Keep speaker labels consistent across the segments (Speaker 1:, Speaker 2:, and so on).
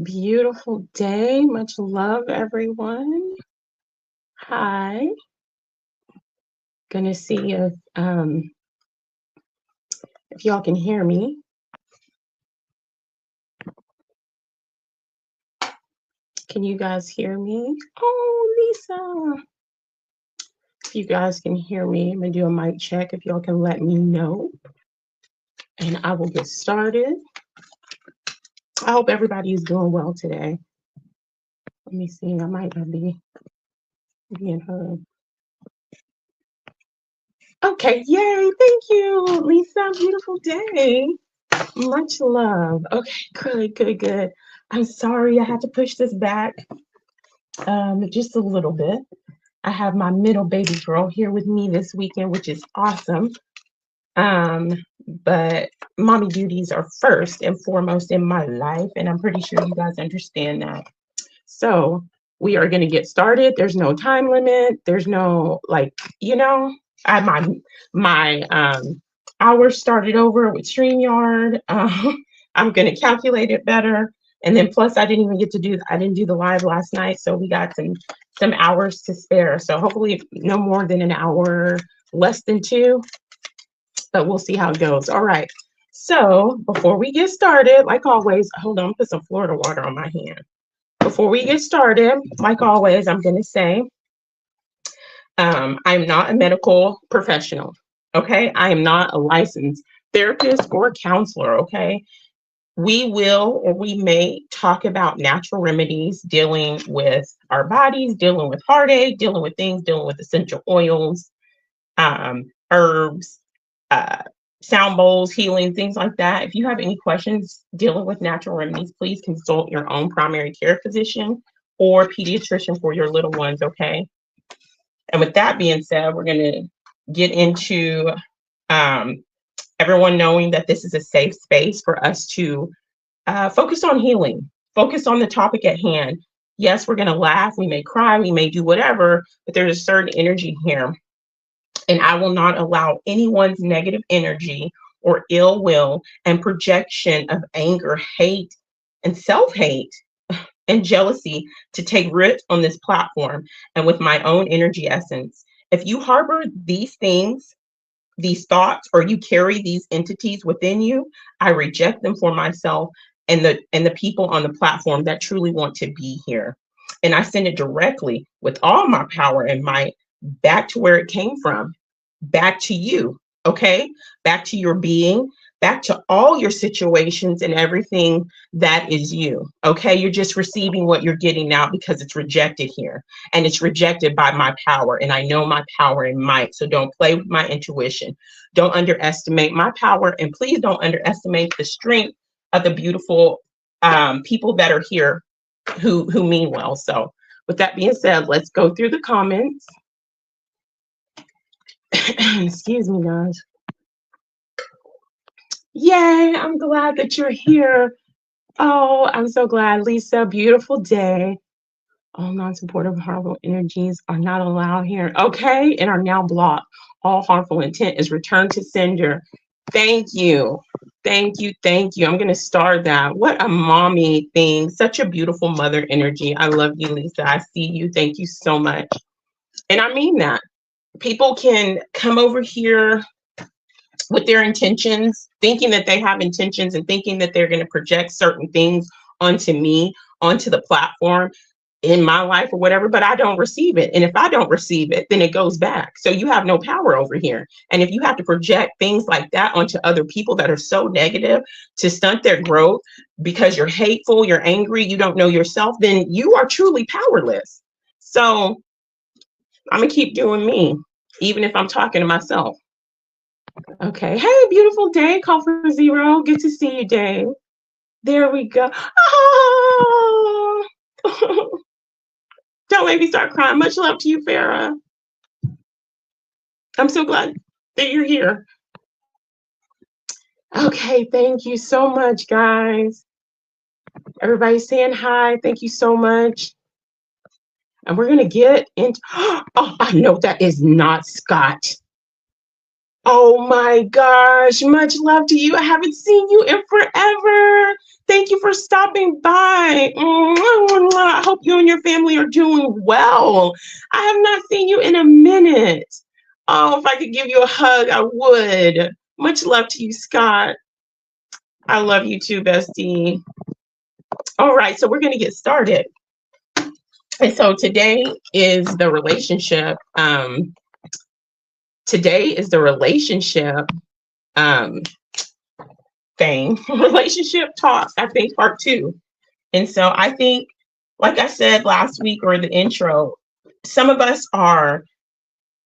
Speaker 1: Beautiful day. Much love, everyone. Hi. Gonna see if y'all can hear me. Can you guys hear me? Oh, Lisa. If you guys can hear me, I'm gonna do a mic check. If y'all can let me know, and I will get started. I hope everybody is doing well today. Let me see. I might not be being heard. Okay, yay! Thank you, Lisa. Beautiful day. Much love. Okay, good. I'm sorry I had to push this back just a little bit. I have my middle baby girl here with me this weekend, which is awesome. Um, but mommy duties are first and foremost in my life, and I'm pretty sure you guys understand that. So we are going to get started. There's no time limit. There's no I my hours started over with StreamYard. I'm going to calculate it better. And then plus I didn't do the live last night, so we got some hours to spare. So hopefully no more than an hour, less than two, but we'll see how it goes. All right. So before we get started, like always, hold on, put some Florida water on my hand. Before we get started, like always, I'm going to say I'm not a medical professional. Okay. I am not a licensed therapist or counselor. Okay. We may talk about natural remedies dealing with our bodies, dealing with heartache, dealing with things, dealing with essential oils, herbs, uh, sound bowls, healing, things like that. If you have any questions dealing with natural remedies, please consult your own primary care physician or pediatrician for your little ones, okay? And with that being said, we're going to get into everyone knowing that this is a safe space for us to focus on healing, focus on the topic at hand. Yes, we're going to laugh, we may cry, we may do whatever, but there's a certain energy here. And I will not allow anyone's negative energy or ill will and projection of anger, hate, and self-hate and jealousy to take root on this platform and with my own energy essence. If you harbor these things, these thoughts, or you carry these entities within you, I reject them for myself and the people on the platform that truly want to be here. And I send it directly with all my power and might back to where it came from, back to you, okay? Back to your being, back to all your situations and everything that is you, okay? You're just receiving what you're getting now because it's rejected here, and it's rejected by my power, and I know my power and might, so don't play with my intuition. Don't underestimate my power, and please don't underestimate the strength of the beautiful people that are here who mean well. So with that being said, let's go through the comments. Excuse me, guys. Yay, I'm glad that you're here. Oh, I'm so glad, Lisa. Beautiful day. All non-supportive harmful energies are not allowed here. Okay, and are now blocked. All harmful intent is returned to sender. Thank you. Thank you. Thank you. I'm going to start that. What a mommy thing. Such a beautiful mother energy. I love you, Lisa. I see you. Thank you so much. And I mean that. People can come over here with their intentions, thinking that they have intentions and thinking that they're going to project certain things onto me, onto the platform in my life or whatever, but I don't receive it. And if I don't receive it, then it goes back. So you have no power over here. And if you have to project things like that onto other people that are so negative to stunt their growth because you're hateful, you're angry, you don't know yourself, then you are truly powerless. So I'm going to keep doing me, even if I'm talking to myself. Okay. Hey, beautiful day. Call for zero. Good to see you, Dave. There we go. Oh, don't make me start crying. Much love to you, Farah. I'm so glad that you're here. Okay. Thank you so much, guys. Everybody saying hi. Thank you so much. And we're going to get into. Oh, I know that is not Scott. Oh my gosh, much love to you. I haven't seen you in forever. Thank you for stopping by. I hope you and your family are doing well. I have not seen you in a minute. Oh, if I could give you a hug, I would. Much love to you, Scott. I love you too, bestie. All right, so we're going to get started. And so today is the relationship. Today is the relationship thing, relationship talk, I think, part 2. And so I think, like I said last week or the intro, some of us are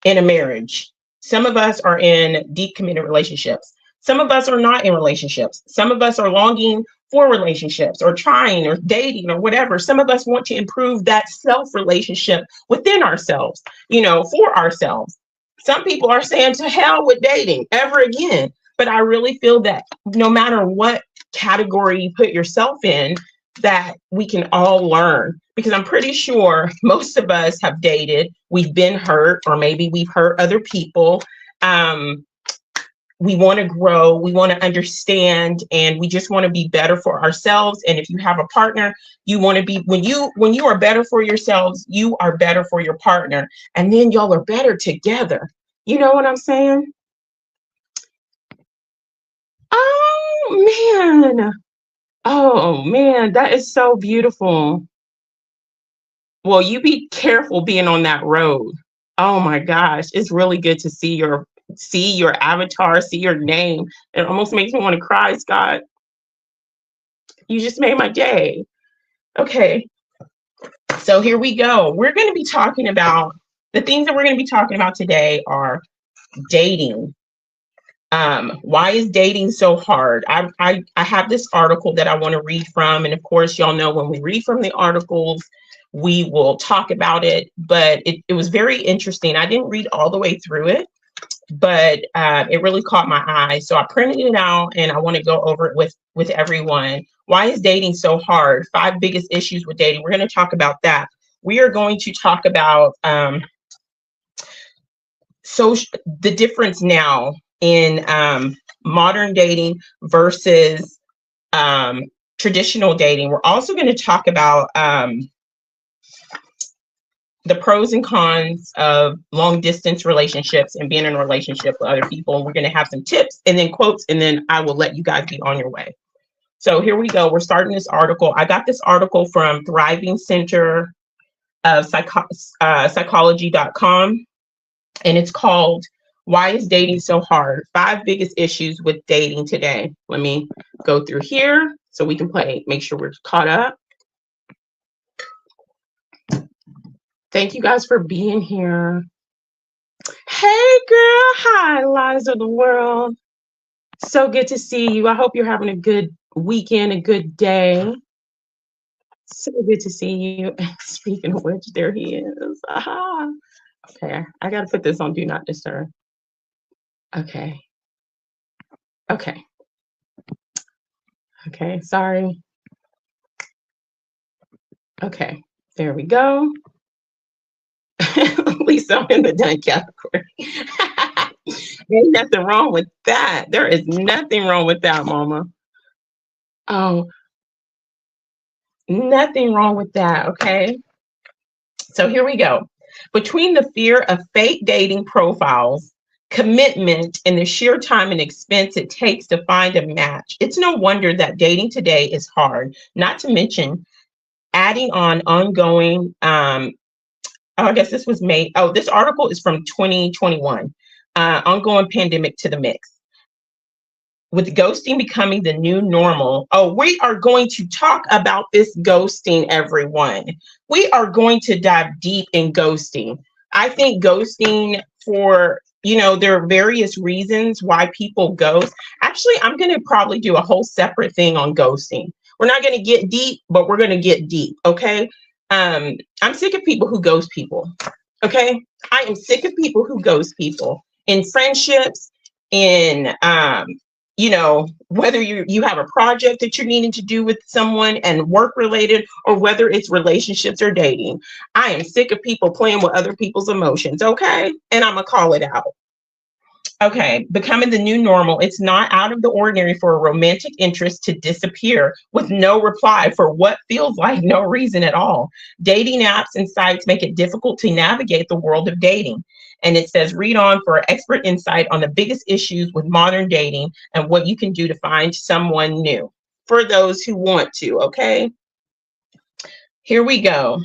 Speaker 1: in a marriage. Some of us are in deep committed relationships. Some of us are not in relationships. Some of us are longing for relationships or trying or dating or whatever. Some of us want to improve that self relationship within ourselves, for ourselves. Some people are saying to hell with dating ever again. But I really feel that no matter what category you put yourself in, that we can all learn, because I'm pretty sure most of us have dated, we've been hurt, or maybe we've hurt other people. We want to grow, we want to understand, and we just want to be better for ourselves. And if you have a partner, you want to be, when you are better for yourselves, you are better for your partner, and then y'all are better together. You know what I'm saying? Oh man, that is so beautiful. Well, you be careful being on that road. Oh my gosh, it's really good to see your avatar, see your name. It almost makes me want to cry, Scott. You just made my day. Okay, so here we go. We're going to be talking about, the things that we're going to be talking about today are dating. Why is dating so hard? I have this article that I want to read from, and of course, y'all know when we read from the articles, we will talk about it. But it was very interesting. I didn't read all the way through it, but it really caught my eye. So I printed it out, and I want to go over it with everyone. Why is dating so hard? 5 biggest issues with dating. We're going to talk about that. We are going to talk about the difference now in modern dating versus traditional dating. We're also going to talk about the pros and cons of long distance relationships and being in a relationship with other people. We're going to have some tips and then quotes, and then I will let you guys be on your way. So here we go. We're starting this article. I got this article from Thriving Center of Psychology.com, and it's called "Why is Dating So Hard? 5 Biggest Issues with Dating Today." Let me go through here so we can make sure we're caught up. Thank you guys for being here. Hey girl, hi Liza of the world. So good to see you. I hope you're having a good weekend, a good day. So good to see you. Speaking of which, there he is. Aha. Okay, I gotta put this on Do Not Disturb. Okay. Okay, sorry. Okay, there we go. At least I'm in the done category. Ain't nothing wrong with that. There is nothing wrong with that, mama. Oh, nothing wrong with that, okay? So here we go. Between the fear of fake dating profiles, commitment, and the sheer time and expense it takes to find a match, it's no wonder that dating today is hard, not to mention adding on ongoing, I guess this was made, this article is from 2021, ongoing pandemic to the mix. With ghosting becoming the new normal. Oh, we are going to talk about this ghosting, everyone. We are going to dive deep in ghosting. I think ghosting there are various reasons why people ghost. Actually, I'm going to probably do a whole separate thing on ghosting. We're not going to get deep, but we're going to get deep, okay? I'm sick of people who ghost people, okay? I am sick of people who ghost people in friendships, in whether you have a project that you're needing to do with someone and work related, or whether it's relationships or dating. I am sick of people playing with other people's emotions, okay? And I'm gonna call it out. Okay, becoming the new normal. It's not out of the ordinary for a romantic interest to disappear with no reply for what feels like no reason at all. Dating apps and sites make it difficult to navigate the world of dating. And it says, read on for expert insight on the biggest issues with modern dating and what you can do to find someone new for those who want to. Okay, here we go.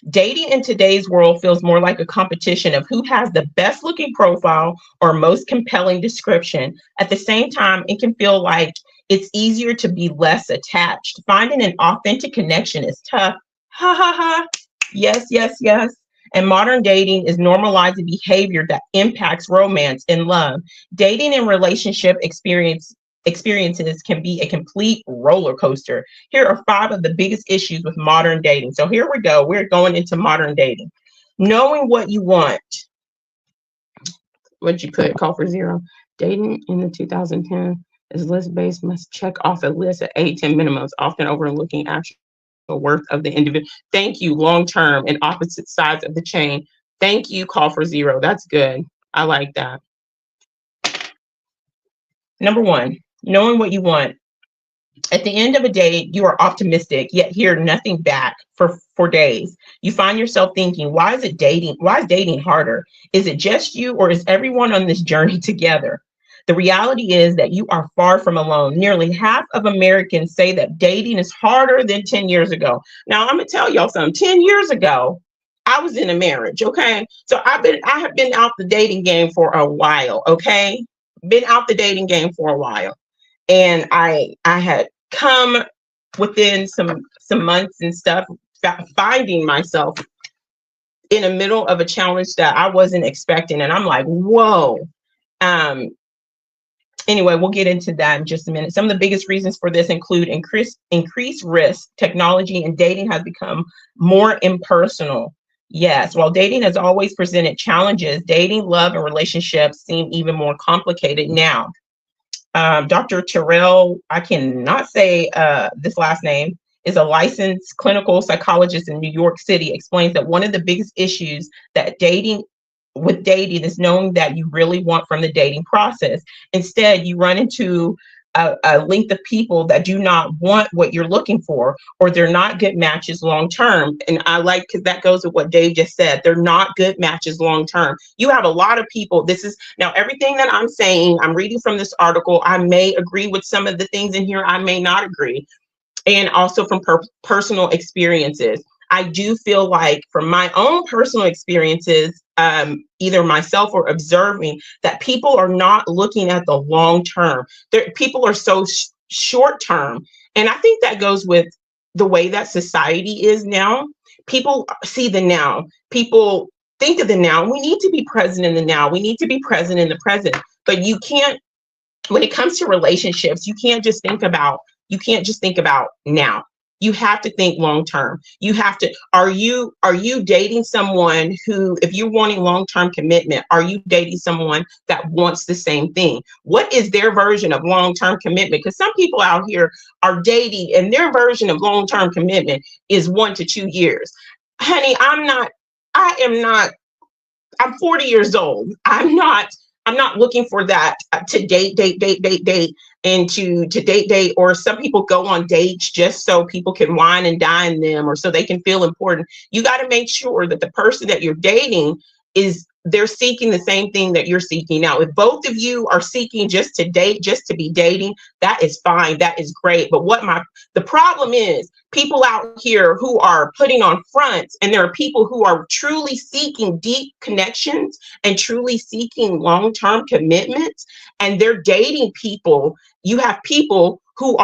Speaker 1: Dating in today's world feels more like a competition of who has the best looking profile or most compelling description. At the same time, it can feel like it's easier to be less attached. Finding an authentic connection is tough. Ha ha ha. Yes, yes, yes. And modern dating is normalizing behavior that impacts romance and love. Dating and relationship experiences can be a complete roller coaster. Here are 5 of the biggest issues with modern dating. So here we go. We're going into modern dating. Knowing what you want. What'd you put? Call for zero. Dating in the 2010 is list-based, must check off a list of 8-10 minimums, often overlooking actual worth of the individual. Thank you. Long-term and opposite sides of the chain. Thank you. Call for zero. That's good. I like that. Number 1, knowing what you want. At the end of a day, you are optimistic, yet hear nothing back for days. You find yourself thinking, why is dating harder? Is it just you, or is everyone on this journey together? The reality is that you are far from alone. Nearly half of Americans say that dating is harder than 10 years ago. Now, I'm gonna tell y'all something. 10 years ago, I was in a marriage, okay? So I have been out the dating game for a while, okay? Been out the dating game for a while. And I had come within some months and stuff, finding myself in the middle of a challenge that I wasn't expecting. And I'm like, whoa. Anyway, we'll get into that in just a minute. Some of the biggest reasons for this include increased risk. Technology and dating has become more impersonal. Yes, while dating has always presented challenges, dating, love, and relationships seem even more complicated now. Dr. Terrell, I cannot say this last name, is a licensed clinical psychologist in New York City, explains that one of the biggest issues that dating is knowing that you really want from the dating process. Instead, you run into a length of people that do not want what you're looking for, or they're not good matches long term. And I like, because that goes with what Dave just said, they're not good matches long term. You have a lot of people. This is now everything that I'm saying, I'm reading from this article. I may agree with some of the things in here, I may not agree. And also from personal experiences. I do feel like from my own personal experiences, either myself or observing, that people are not looking at the long term. People are so short term. And I think that goes with the way that society is now. People see the now. People think of the now. We need to be present in the now. We need to be present in the present. But you can't, when it comes to relationships, you can't just think about now. You have to think long term. You have to, are you dating someone who, if you're wanting long-term commitment, are you dating someone that wants the same thing? What is their version of long-term commitment? Because some people out here are dating and their version of long-term commitment is 1 to 2 years. Honey, I'm 40 years old. I'm not looking for that to date, and to date, or some people go on dates just so people can wine and dine them, or so they can feel important. You got to make sure that the person that you're dating they're seeking the same thing that you're seeking. Now, if both of you are seeking just to date, just to be dating, that is fine. That is great. But the problem is people out here who are putting on fronts, and there are people who are truly seeking deep connections and truly seeking long-term commitments, and they're dating people. You have people who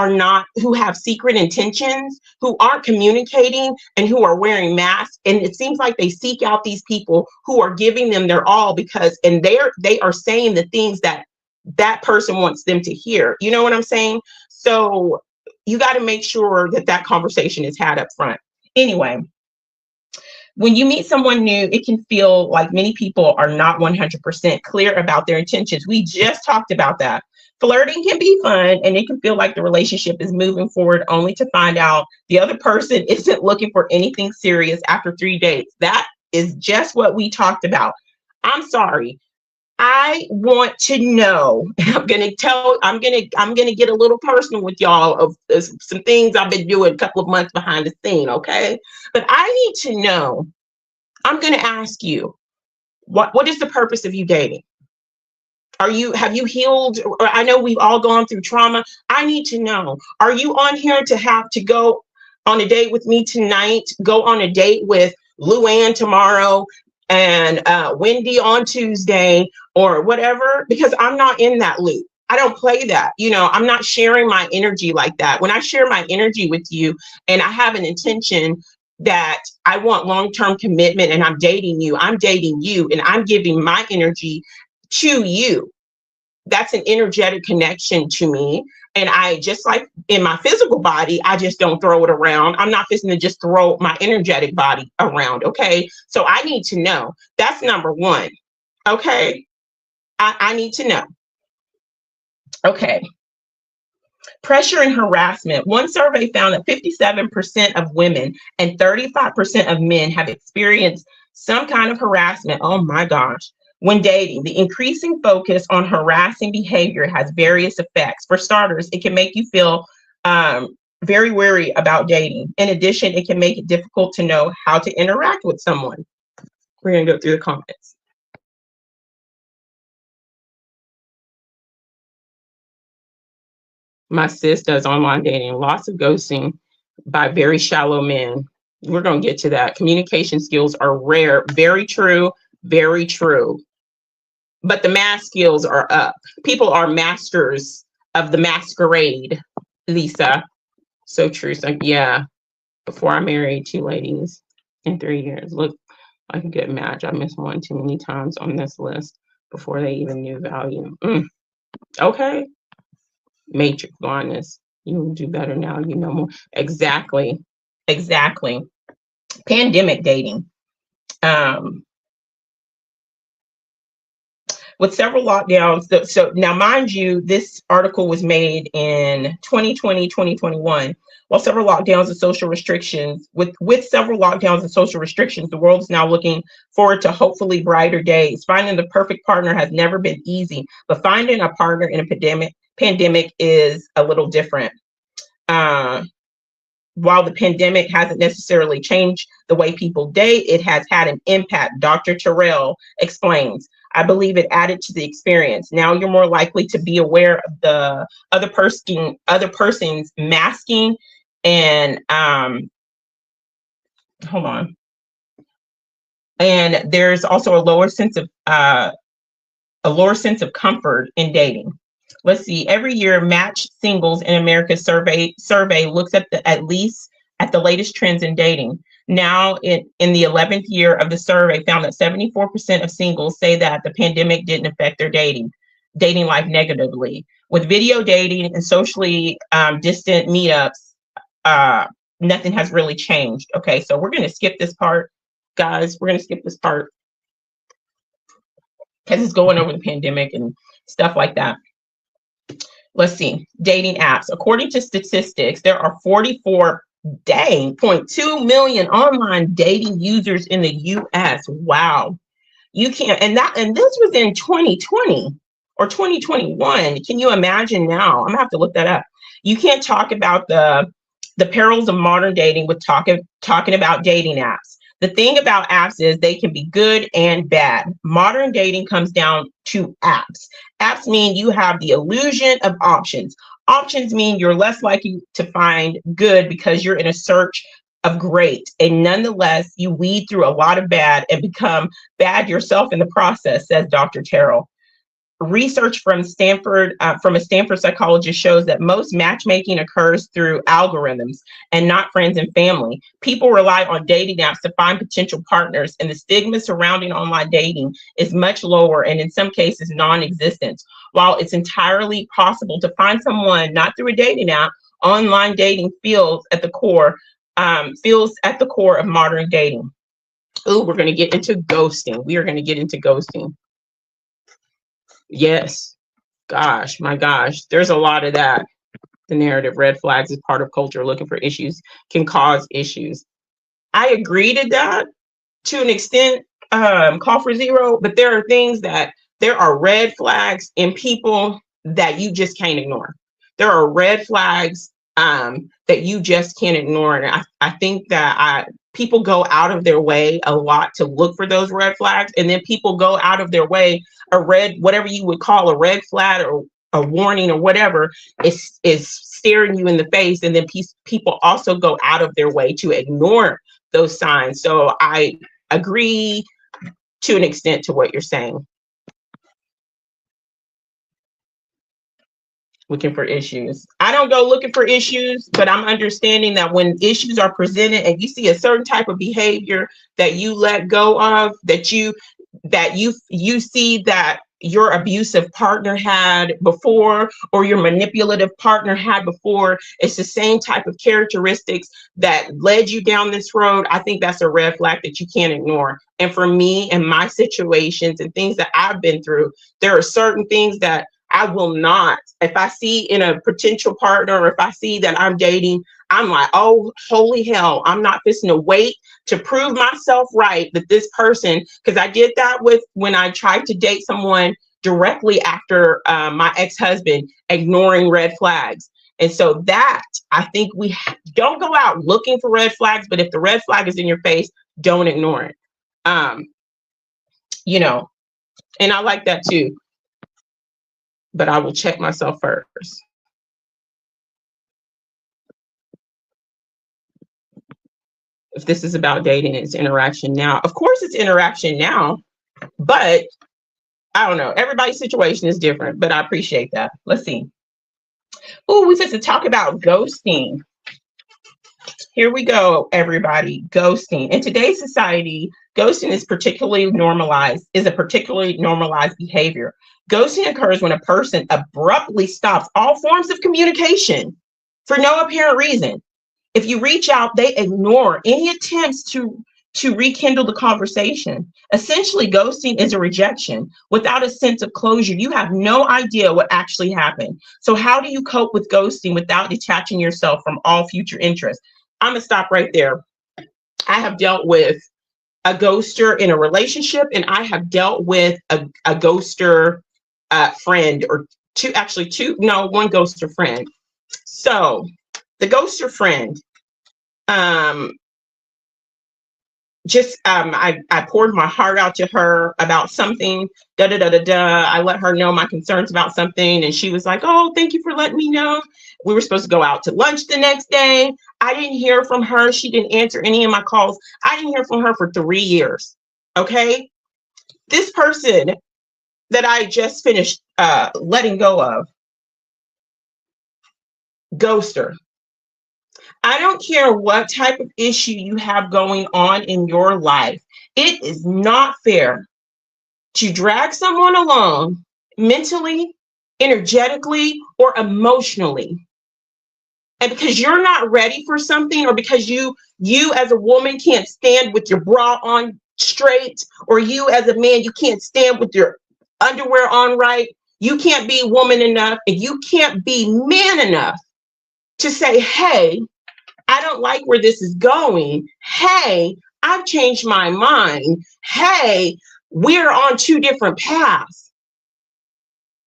Speaker 1: have secret intentions, who aren't communicating, and who are wearing masks. And it seems like they seek out these people who are giving them their all, and they are saying the things that person wants them to hear. You know what I'm saying? So you got to make sure that conversation is had up front. Anyway, when you meet someone new, it can feel like many people are not 100% clear about their intentions. We just talked about that. Flirting can be fun, and it can feel like the relationship is moving forward, only to find out the other person isn't looking for anything serious after 3 dates. That is just what we talked about. I'm sorry. I want to know. I'm gonna get a little personal with y'all of some things I've been doing a couple of months behind the scene, okay? But I need to know. I'm gonna ask you, what is the purpose of you dating? Have you healed? Or I know we've all gone through trauma. I need to know. Are you on here to have to go on a date with me tonight? Go on a date with Luann tomorrow and Wendy on Tuesday or whatever? Because I'm not in that loop. I don't play that. I'm not sharing my energy like that. When I share my energy with you and I have an intention that I want long-term commitment and I'm dating you and I'm giving my energy to you. That's an energetic connection to me. And I, just like in my physical body, I just don't throw it around. I'm not fixing to just throw my energetic body around. Okay. So I need to know. That's number one. Okay. I need to know. Okay. Pressure and harassment. One survey found that 57% of women and 35% of men have experienced some kind of harassment. Oh my gosh. When dating, the increasing focus on harassing behavior has various effects. For starters, it can make you feel very wary about dating. In addition, it can make it difficult to know how to interact with someone. We're going to go through the comments. My sis does online dating, lots of ghosting by very shallow men. We're going to get to that. Communication skills are rare. Very true. Very true. But the math skills are up. People are masters of the masquerade, Lisa. So true. So yeah, before I married 2 ladies in 3 years. Look like a good match. I missed one too many times on this list before they even knew value. Okay. Matrix blindness. You will do better now. You know more. Exactly. Pandemic dating. With several lockdowns. So now, mind you, this article was made in 2020, 2021. While several lockdowns and social restrictions, with several lockdowns and social restrictions, the world is now looking forward to hopefully brighter days. Finding the perfect partner has never been easy, but finding a partner in a pandemic is a little different. While the pandemic hasn't necessarily changed the way people date, it has had an impact. Dr. Terrell explains. I believe it added to the experience. Now you're more likely to be aware of the other person's masking and hold on. And there's also a lower sense of comfort in dating. Let's see. Every year, Match Singles in America survey looks at least at the latest trends in dating. Now, in the 11th year of the survey, found that 74% of singles say that the pandemic didn't affect their dating life negatively. With video dating and socially distant meetups, nothing has really changed. Okay, so we're going to skip this part, guys. We're going to skip this part because it's going over the pandemic and stuff like that. Let's see, dating apps. According to statistics, there are 44.2 million online dating users in the US. Wow. You can't, and this was in 2020 or 2021. Can you imagine now? I'm gonna have to look that up. You can't talk about the perils of modern dating with talking about dating apps. The thing about apps is they can be good and bad. Modern dating comes down to apps. Apps mean you have the illusion of options. Options mean you're less likely to find good because you're in a search of great. And nonetheless, you weed through a lot of bad and become bad yourself in the process, says Dr. Terrell. Research from a Stanford psychologist shows that most matchmaking occurs through algorithms and not friends and family. People rely on dating apps to find potential partners, and the stigma surrounding online dating is much lower and in some cases non-existent. While it's entirely possible to find someone not through a dating app, online dating feels at the core of modern dating. Oh, we're going to get into ghosting. We are going to get into ghosting. Yes. Gosh, my gosh. There's a lot of that. The narrative red flags is part of culture. Looking for issues can cause issues. I agree to that to an extent, call for zero, but there are things that There are red flags in people that you just can't ignore. There are red flags that you just can't ignore. And I think that people go out of their way a lot to look for those red flags. And then people go out of their way, whatever you would call a red flag or a warning or whatever, is staring you in the face. And then people also go out of their way to ignore those signs. So I agree to an extent to what you're saying. Looking for issues. I don't go looking for issues, but I'm understanding that when issues are presented and you see a certain type of behavior that you let go of, that you see that your abusive partner had before or your manipulative partner had before, it's the same type of characteristics that led you down this road. I think that's a red flag that you can't ignore. And for me and my situations and things that I've been through, there are certain things that I will not, if I see in a potential partner or if I see that I'm dating, I'm like, oh, holy hell, I'm not fixing to wait to prove myself right that this person, because I did that with when I tried to date someone directly after my ex-husband, ignoring red flags. And so that, I think we don't go out looking for red flags, but if the red flag is in your face, don't ignore it. And I like that too. But I will check myself first. If this is about dating, it's interaction now. Of course, it's interaction now, but I don't know. Everybody's situation is different, but I appreciate that. Let's see. Oh, we supposed to talk about ghosting. Here we go, everybody. Ghosting. In today's society, ghosting is a particularly normalized behavior. Ghosting occurs when a person abruptly stops all forms of communication for no apparent reason. If you reach out, they ignore any attempts to rekindle the conversation. Essentially, ghosting is a rejection. Without a sense of closure, you have no idea what actually happened. So how do you cope with ghosting without detaching yourself from all future interests? I'm going to stop right there. I have dealt with a ghoster in a relationship, and I have dealt with a ghoster friend, or one ghoster friend. So the ghoster friend, I poured my heart out to her about something, I let her know my concerns about something, and she was like, oh, thank you for letting me know. We were supposed to go out to lunch the next day. I didn't hear from her. She didn't answer any of my calls. I didn't hear from her for 3 years. Okay. This person that I just finished letting go of, ghoster. I don't care what type of issue you have going on in your life. It is not fair to drag someone along mentally, energetically, or emotionally. And because you're not ready for something, or because you as a woman can't stand with your bra on straight, or you as a man, you can't stand with your underwear on right, you can't be woman enough, and you can't be man enough to say, hey, I don't like where this is going. Hey, I've changed my mind. Hey, we're on 2 different paths.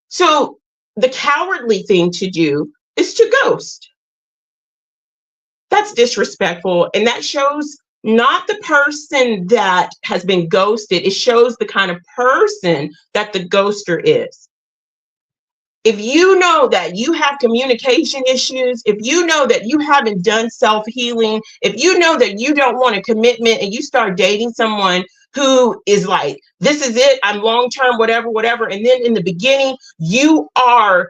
Speaker 1: So the cowardly thing to do is to ghost. That's disrespectful. And that shows not the person that has been ghosted. It shows the kind of person that the ghoster is. If you know that you have communication issues, if you know that you haven't done self-healing, if you know that you don't want a commitment and you start dating someone who is like, this is it, I'm long-term, whatever. And then in the beginning, you are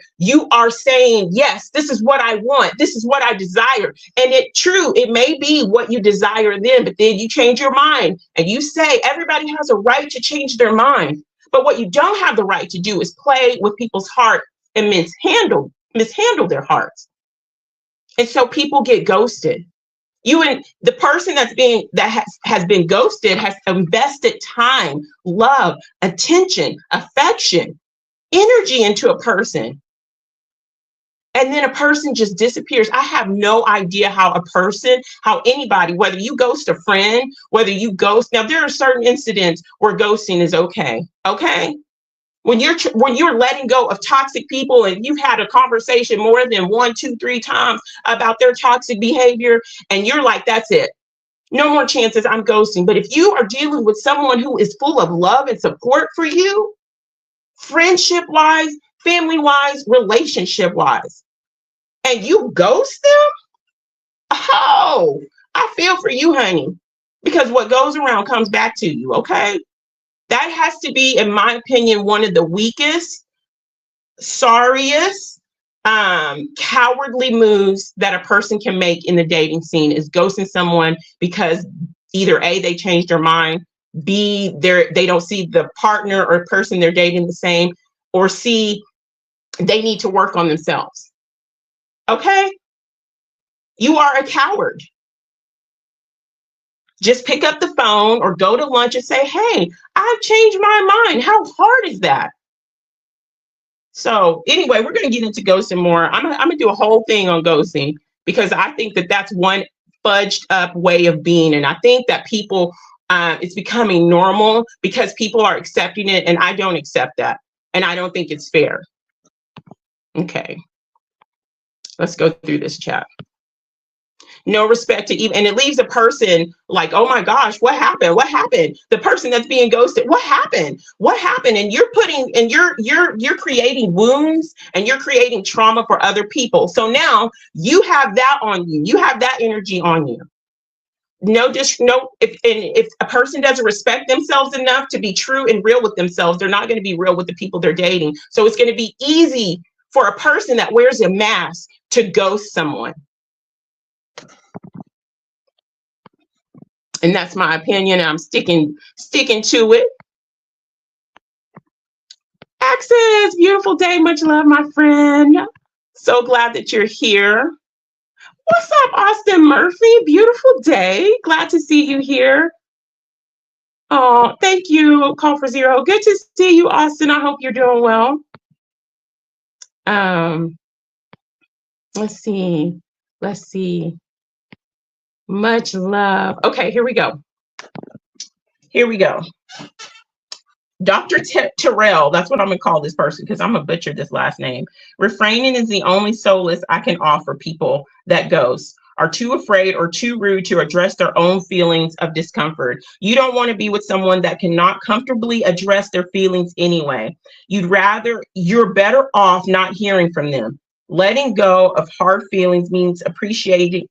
Speaker 1: saying, yes, this is what I want. This is what I desire. And it may be what you desire then, but then you change your mind and you say, everybody has a right to change their mind. But what you don't have the right to do is play with people's heart and mishandle their hearts. And so people get ghosted. You and the person that has been ghosted has invested time, love, attention, affection, energy into a person. And then a person just disappears. I have no idea how anybody, whether you ghost a friend, whether you ghost, now there are certain incidents where ghosting is okay. Okay. When you're letting go of toxic people and you've had a conversation more than 1, 2, 3 times about their toxic behavior, and you're like, that's it. No more chances, I'm ghosting. But if you are dealing with someone who is full of love and support for you, friendship wise, family wise, relationship wise, and you ghost them, oh, I feel for you, honey, because what goes around comes back to you. Okay. That has to be, in my opinion, one of the weakest, sorriest, cowardly moves that a person can make in the dating scene is ghosting someone because either A, they changed their mind, B, they don't see the partner or person they're dating the same, or C, they need to work on themselves. Okay? You are a coward. Just pick up the phone or go to lunch and say, hey, I've changed my mind. How hard is that? So anyway, we're going to get into ghosting more. I'm going to do a whole thing on ghosting because I think that that's one fudged up way of being. And I think that people, it's becoming normal because people are accepting it, and I don't accept that. And I don't think it's fair. Okay. Let's go through this chat. No respect to even, and it leaves a person like, oh my gosh, what happened? What happened? The person that's being ghosted, what happened? What happened? And you're putting, and you're creating wounds and you're creating trauma for other people. So now you have that on you. You have that energy on you. If a person doesn't respect themselves enough to be true and real with themselves, they're not going to be real with the people they're dating. So it's going to be easy for a person that wears a mask to ghost someone. And that's my opinion. I'm sticking to it. Access, beautiful day. Much love, my friend. So glad that you're here. What's up, Austin Murphy? Beautiful day. Glad to see you here. Oh, thank you, Call for Zero. Good to see you, Austin. I hope you're doing well. Let's see. Much love. Okay, here we go. Dr. Terrell, that's what I'm going to call this person because I'm going to butcher this last name. Refraining is the only solace I can offer people that ghost, are too afraid or too rude to address their own feelings of discomfort. You don't want to be with someone that cannot comfortably address their feelings anyway. You're better off not hearing from them. Letting go of hard feelings means appreciating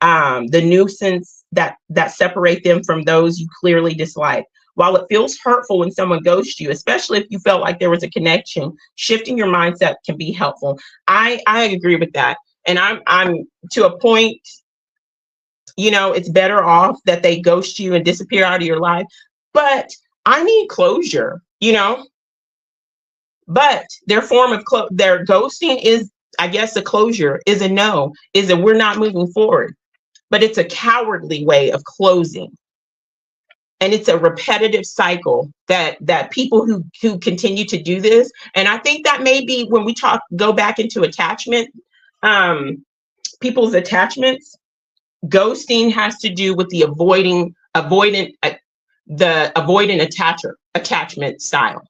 Speaker 1: the nuisance that separate them from those you clearly dislike. While it feels hurtful when someone ghosts you, especially if you felt like there was a connection, shifting your mindset can be helpful. I agree with that. And I'm to a point, it's better off that they ghost you and disappear out of your life. But I need closure, But their form of their ghosting is, I guess, a closure, is a no, is a we're not moving forward. But it's a cowardly way of closing. And it's a repetitive cycle that people who continue to do this. And I think that maybe when we go back into attachment, people's attachments, ghosting has to do with the avoidant attachment style.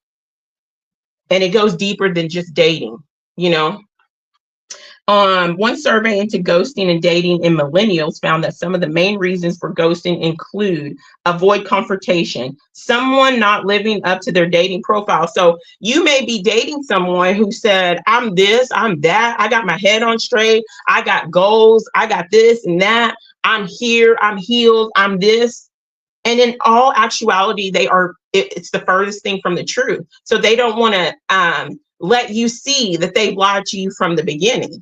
Speaker 1: And it goes deeper than just dating, One survey into ghosting and dating in millennials found that some of the main reasons for ghosting include avoid confrontation, someone not living up to their dating profile. So you may be dating someone who said, I'm this, I'm that, I got my head on straight, I got goals, I got this and that, I'm here, I'm healed, I'm this. And in all actuality, it's the furthest thing from the truth. So they don't want to let you see that they've lied to you from the beginning.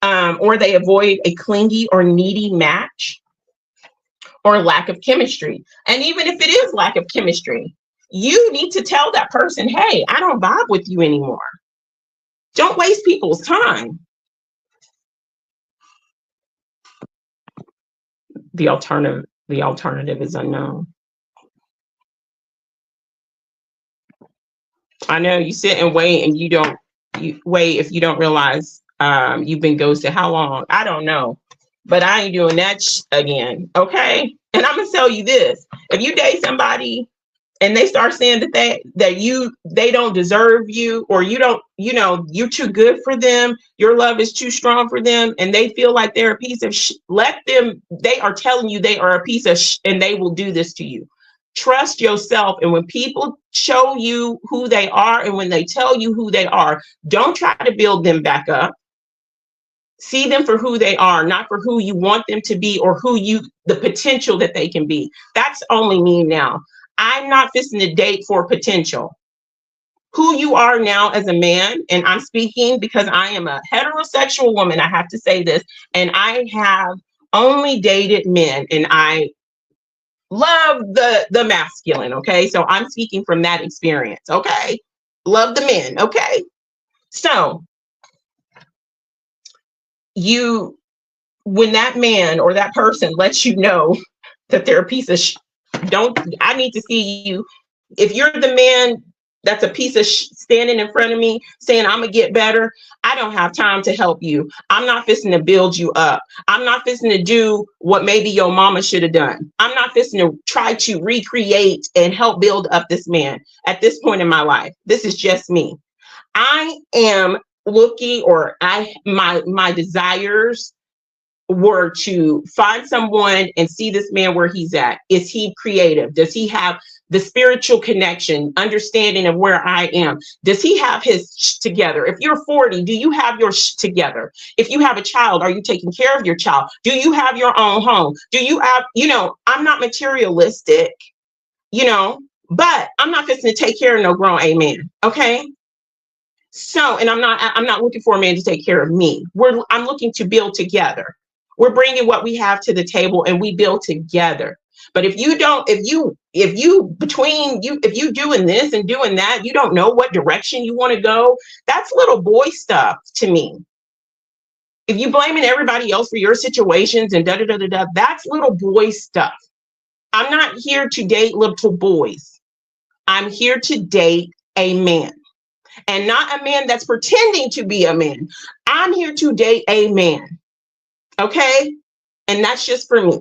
Speaker 1: Or they avoid a clingy or needy match or lack of chemistry. And even if it is lack of chemistry, you need to tell that person, hey, I don't vibe with you anymore. Don't waste people's time. The alternative is unknown. I know you sit and wait and you wait if you don't realize you've been ghosted. How long? I don't know, but I ain't doing that again. Okay. And I'm going to tell you this. If you date somebody and they start saying that they don't deserve you, or you don't, you're too good for them, your love is too strong for them, and they feel like they're a piece of let them, they are telling you they are a piece of and they will do this to you. Trust yourself. And when people show you who they are, and when they tell you who they are, don't try to build them back up. See them for who they are, not for who you want them to be, or the potential that they can be. That's only me now. I'm not fixing to date for potential. Who you are now as a man, and I'm speaking because I am a heterosexual woman, I have to say this, and I have only dated men, and I love the masculine, okay? So I'm speaking from that experience, okay? Love the men, okay? So when that man or that person lets you know that they're a piece of I need to see you. If you're the man that's a piece of standing in front of me saying, I'm gonna get better, I don't have time to help you. I'm not fixing to build you up. I'm not fixing to do what maybe your mama should have done. I'm not fixing to try to recreate and help build up this man at this point in my life. This is just me. I am looking, or my desires were to find someone and see this man where he's at. Is he creative? Does he have the spiritual connection, understanding of where I am? Does he have his together? If you're 40, do you have your together? If you have a child, are you taking care of your child? Do you have your own home? Do you have, I'm not materialistic, but I'm not fixing to take care of no grown amen. Okay. So, and I'm not looking for a man to take care of me. I'm looking to build together. We're bringing what we have to the table and we build together. But if you doing this and doing that, you don't know what direction you want to go. That's little boy stuff to me. If you blaming everybody else for your situations and that's little boy stuff. I'm not here to date little boys. I'm here to date a man. And not a man that's pretending to be a man. I'm here to date a man. Okay? And that's just for me.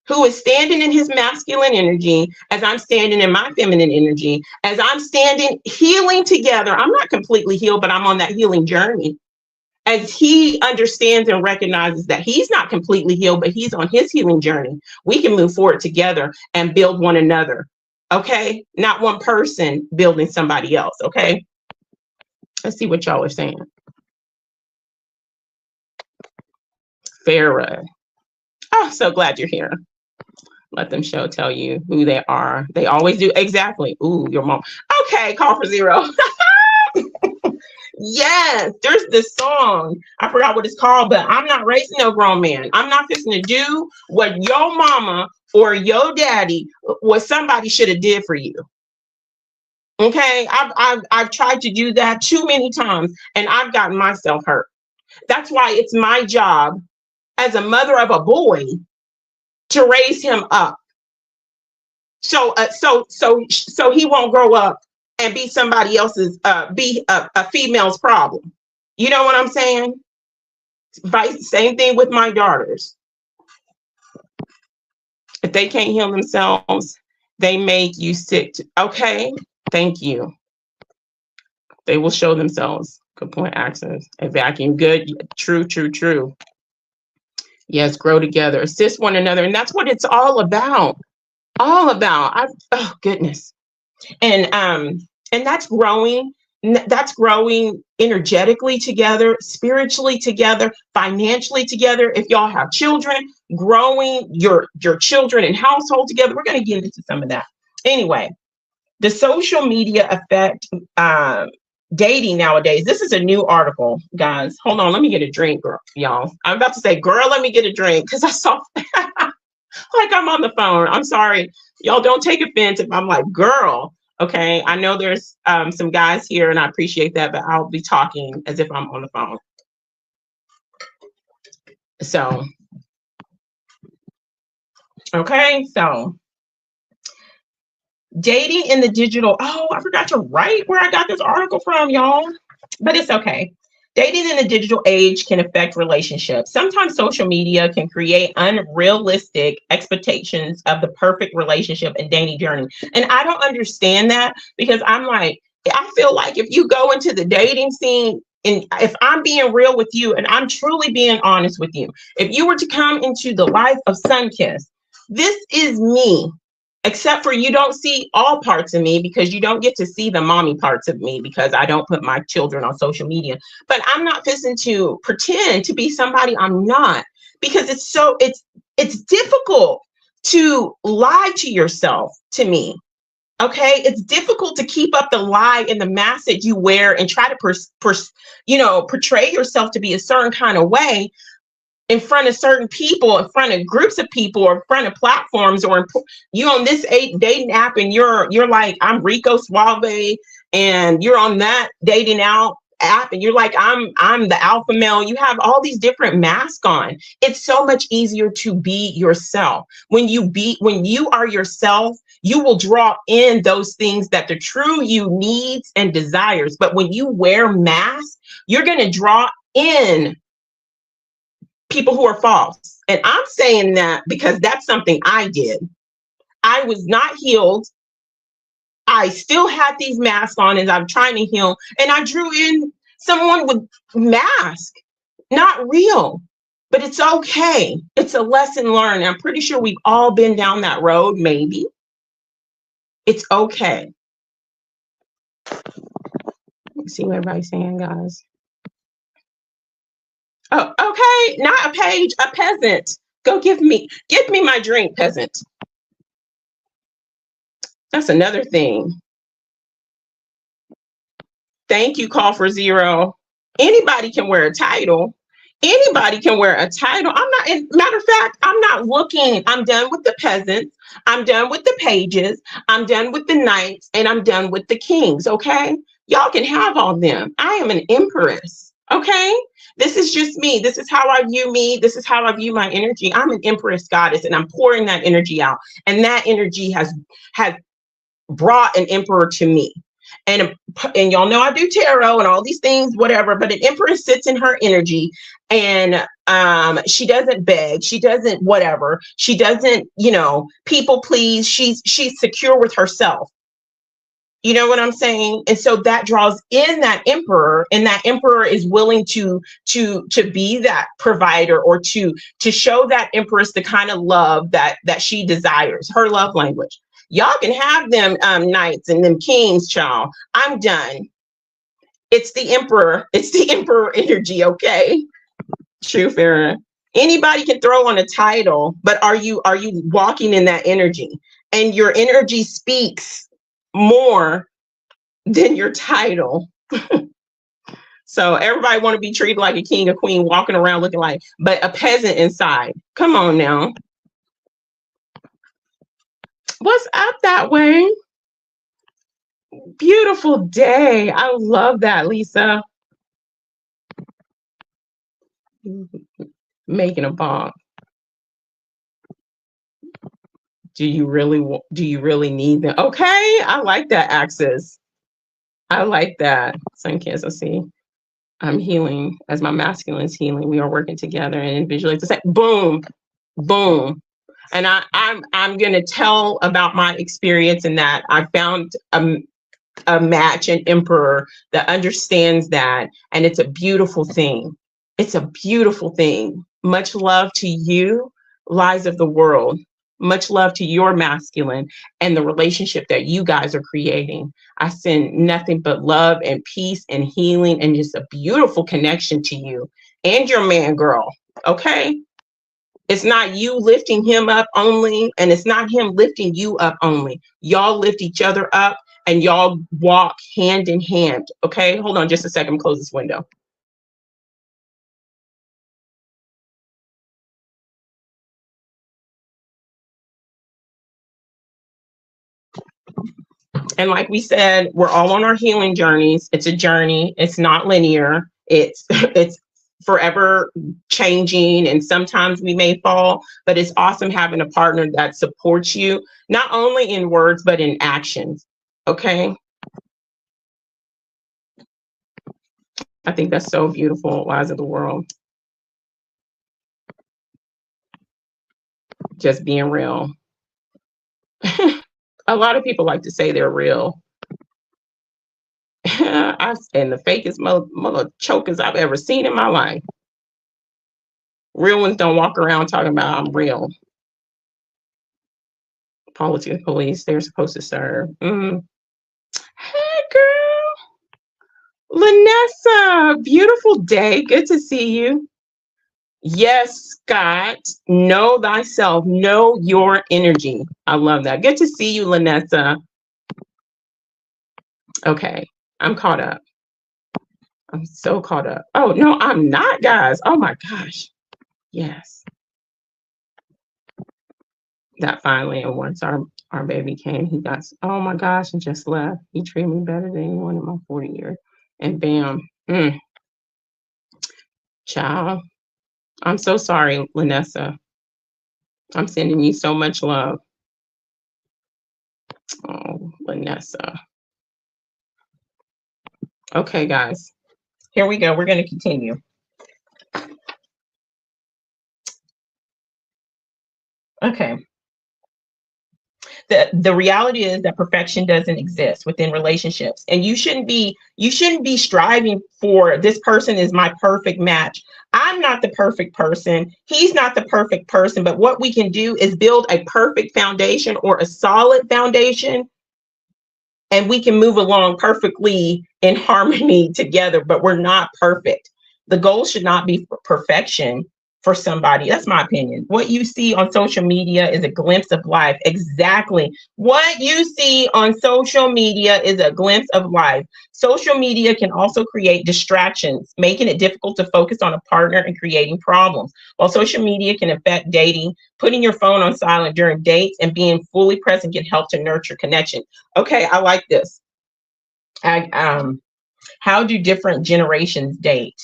Speaker 1: Who is standing in his masculine energy as I'm standing in my feminine energy, as I'm standing healing together. I'm not completely healed, but I'm on that healing journey. As he understands and recognizes that he's not completely healed, but he's on his healing journey, we can move forward together and build one another. Okay? Not one person building somebody else. Okay? Let's see what y'all are saying. Farah. Oh, so glad you're here. Let them tell you who they are. They always do. Exactly. Ooh, your mom. Okay, call for zero. Yes, there's this song. I forgot what it's called, but I'm not raising no grown man. I'm not fixing to do what your mama or your daddy, what somebody should have did for you. Okay, I've tried to do that too many times, and I've gotten myself hurt. That's why it's my job as a mother of a boy to raise him up, so he won't grow up and be somebody else's, be a female's problem. You know what I'm saying? Same thing with my daughters. If they can't heal themselves, they make you sick. Okay, thank you. They will show themselves. Good point, access. A vacuum. Good. True. Yes, grow together, assist one another. And that's what it's all about. Oh goodness. And that's growing. That's growing energetically together, spiritually together, financially together. If y'all have children, growing your children and household together. We're going to get into some of that. Anyway, the social media affect dating nowadays. This is a new article, guys. Hold on, let me get a drink, girl, y'all. I'm about to say, girl, let me get a drink, because I saw like I'm on the phone. I'm sorry, y'all. Don't take offense if I'm like, girl. Okay, I know there's some guys here, and I appreciate that, but I'll be talking as if I'm on the phone. So, okay, so dating in the digital. Oh, I forgot to write where I got this article from, y'all. But it's okay. Dating in the digital age can affect relationships. Sometimes social media can create unrealistic expectations of the perfect relationship and dating journey. And I don't understand that, because I'm like, I feel like if you go into the dating scene, and if I'm being real with you and I'm truly being honest with you, if you were to come into the life of Sunkist, this is me. Except for you don't see all parts of me, because you don't get to see the mommy parts of me, because I don't put my children on social media. But I'm not fixing to pretend to be somebody I'm not, because it's difficult to lie to yourself, to me. Okay, it's difficult to keep up the lie and the mask that you wear and try to portray yourself to be a certain kind of way in front of certain people, in front of groups of people, or in front of platforms, or you on this dating app and you're like, I'm Rico Suave, and you're on that dating out app and you're like, I'm the alpha male. You have all these different masks on. It's so much easier to be yourself. When you are yourself, you will draw in those things that the true you needs and desires. But when you wear masks, you're going to draw in people who are false. And I'm saying that because that's something I did. I was not healed. I still had these masks on as I'm trying to heal. And I drew in someone with mask, not real. But it's okay. It's a lesson learned. I'm pretty sure we've all been down that road, maybe. It's okay. Let's see what everybody's saying, guys. Oh, okay. Not a page, a peasant. Go give me my drink, peasant. That's another thing. Thank you, Call for Zero. Anybody can wear a title. Anybody can wear a title. Matter of fact, I'm not looking. I'm done with the peasants. I'm done with the pages. I'm done with the knights, and I'm done with the kings. Okay. Y'all can have all them. I am an empress. Okay. This is just me. This is how I view me. This is how I view my energy. I'm an empress goddess, and I'm pouring that energy out. And that energy has brought an emperor to me. And y'all know I do tarot and all these things, whatever, but an empress sits in her energy, and she doesn't beg, she doesn't whatever, she doesn't, people please. She's secure with herself. You know what I'm saying? And so that draws in that emperor, and that emperor is willing to be that provider, or to show that empress the kind of love that she desires, her love language. Y'all can have them knights and them kings, child. I'm done. It's the emperor. It's the emperor energy, okay? True, Farah. Anybody can throw on a title, but are you walking in that energy? And your energy speaks more than your title. So everybody want to be treated like a king or queen, walking around looking like, but a peasant inside. Come on now. What's up that way? Beautiful day. I love that, Lisa. Making a bomb. Do you really need them? Okay, I like that, Axis. I like that. Sun Cancer, see. I'm healing as my masculine is healing. We are working together and visualize the same. Boom, boom. And I'm gonna tell about my experience in that I found a match, an emperor that understands that, and it's a beautiful thing. It's a beautiful thing. Much love to you, Lies of the World. Much love to your masculine and the relationship that you guys are creating. I send nothing but love and peace and healing and just a beautiful connection to you and your man, girl. Okay? It's not you lifting him up only, and it's not him lifting you up only. Y'all lift each other up, and y'all walk hand in hand. Okay? Hold on just a second. Close this window. And like we said, we're all on our healing journeys. It's a journey. It's not linear. It's forever changing, and sometimes we may fall, but it's awesome having a partner that supports you, not only in words, but in actions. Okay. I think that's so beautiful, Lies of the World. Just being real. A lot of people like to say they're real. And the fakest mother chokers I've ever seen in my life. Real ones don't walk around talking about I'm real. Politics police, they're supposed to serve. Hey, girl. Lanessa, beautiful day. Good to see you. Yes, Scott. Know thyself. Know your energy. I love that. Good to see you, Lanessa. Okay, I'm caught up. I'm so caught up. Oh, no, I'm not, guys. Oh, my gosh. Yes. That finally, and once our baby came, he got, oh, my gosh, and just left. He treated me better than anyone in my 40 years. And bam. Child. I'm so sorry, Lanessa. I'm sending you so much love. Oh, Lanessa. Okay, guys. Here we go. We're going to continue. Okay. The reality is that perfection doesn't exist within relationships, and you shouldn't be striving for this person is my perfect match. I'm not the perfect person. He's not the perfect person. But what we can do is build a perfect foundation or a solid foundation, and we can move along perfectly in harmony together. But we're not perfect. The goal should not be perfection for somebody. That's my opinion. What you see on social media is a glimpse of life. Exactly. What you see on social media is a glimpse of life. Social media can also create distractions, making it difficult to focus on a partner and creating problems. While social media can affect dating, putting your phone on silent during dates and being fully present can help to nurture connection. Okay, I like this. How do different generations date?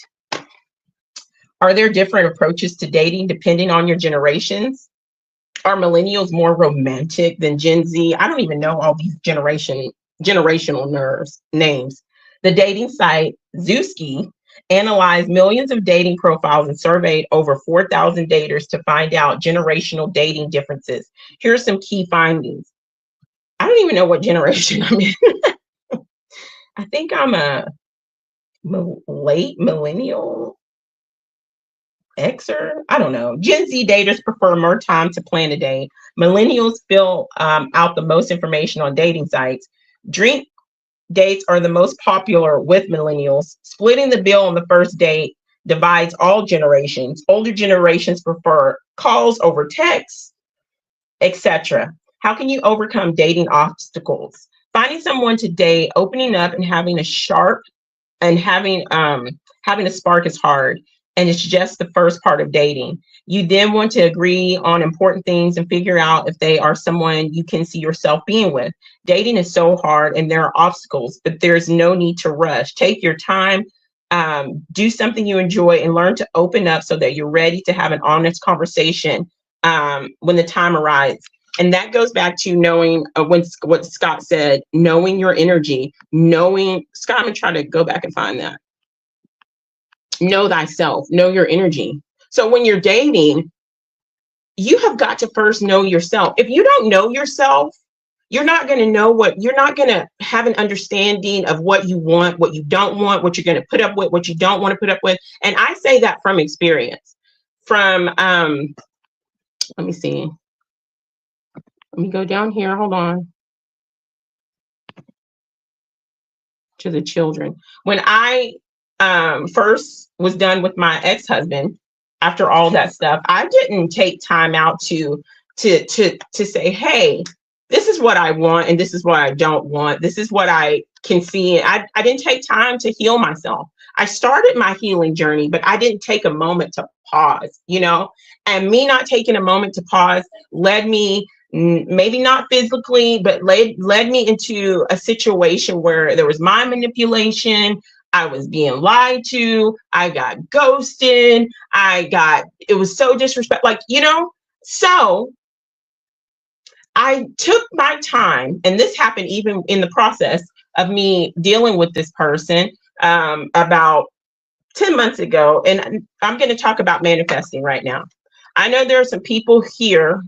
Speaker 1: Are there different approaches to dating depending on your generations? Are millennials more romantic than Gen Z? I don't even know all these generational names. The dating site Zooski analyzed millions of dating profiles and surveyed over 4,000 daters to find out generational dating differences. Here are some key findings. I don't even know what generation I'm in. I think I'm a late millennial. Xer, I don't know. Gen Z daters prefer more time to plan a date. Millennials fill out the most information on dating sites. Drink dates are the most popular with millennials. Splitting the bill on the first date divides all generations. Older generations prefer calls over text, etc. How can you overcome dating obstacles? Finding someone to date, opening up, and having a sharp and having a spark is hard, and it's just the first part of dating. You then want to agree on important things and figure out if they are someone you can see yourself being with. Dating is so hard and there are obstacles, but there's no need to rush. Take your time, do something you enjoy, and learn to open up so that you're ready to have an honest conversation when the time arrives. And that goes back to knowing what Scott said, knowing your energy, Scott, I'm gonna try to go back and find that. Know thyself, know your energy. So when you're dating, you have got to first know yourself. If you don't know yourself, you're not going to you're not going to have an understanding of what you want, what you don't want, what you're going to put up with, what you don't want to put up with. And I say that from experience. Let me see. Let me go down here. Hold on. To the children. When I first was done with my ex-husband, after all that stuff, I didn't take time out to say, hey, this is what I want and this is what I don't want. This is what I can see. I didn't take time to heal myself. I started my healing journey, but I didn't take a moment to pause, and me not taking a moment to pause led me, maybe not physically, but led me into a situation where there was mind manipulation. I was being lied to. I got ghosted. It was so disrespectful, so I took my time, and this happened even in the process of me dealing with this person about 10 months ago, and I'm going to talk about manifesting right now. I know there are some people here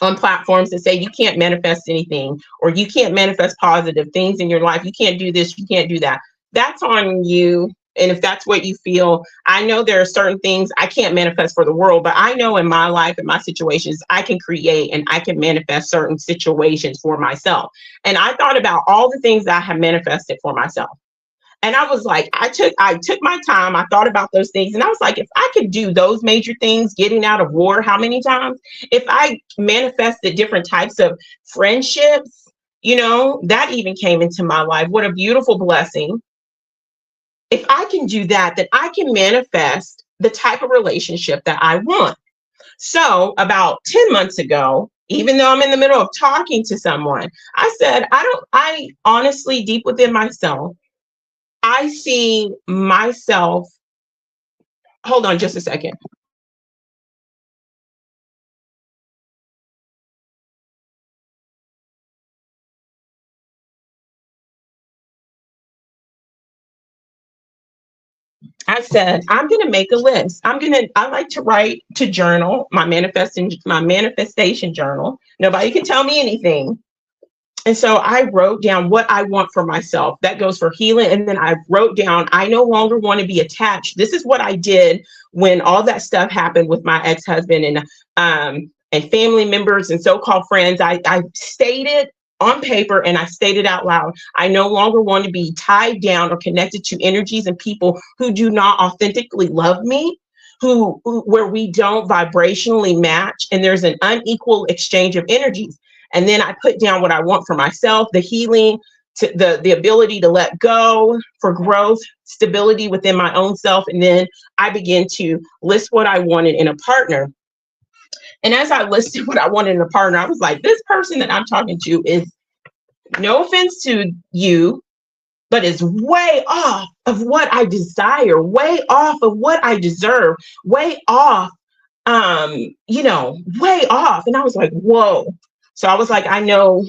Speaker 1: on platforms that say you can't manifest anything, or you can't manifest positive things in your life. You can't do this, you can't do that. That's on you. And if that's what you feel, I know there are certain things I can't manifest for the world, but I know in my life and my situations, I can create and I can manifest certain situations for myself. And I thought about all the things that I have manifested for myself. And I was like, I took my time, I thought about those things, and I was like, if I could do those major things, getting out of war how many times, if I manifested different types of friendships, that even came into my life. What a beautiful blessing. If I can do that, then I can manifest the type of relationship that I want. So about 10 months ago, even though I'm in the middle of talking to someone, I said, I honestly, deep within myself, I see myself. Hold on just a second. I said, I'm going to make a list. I like to write, to journal, my manifestation journal. Nobody can tell me anything. And so I wrote down what I want for myself. That goes for healing. And then I wrote down, I no longer want to be attached. This is what I did when all that stuff happened with my ex-husband and family members and so-called friends. I stated on paper and I stated out loud, I no longer want to be tied down or connected to energies and people who do not authentically love me, where we don't vibrationally match and there's an unequal exchange of energies. And then I put down what I want for myself, the healing, to the ability to let go, for growth, stability within my own self. And then I began to list what I wanted in a partner. And as I listed what I wanted in a partner, I was like, this person that I'm talking to is, no offense to you, but is way off of what I desire, way off of what I deserve, way off, way off. And I was like, whoa. So I was like, I know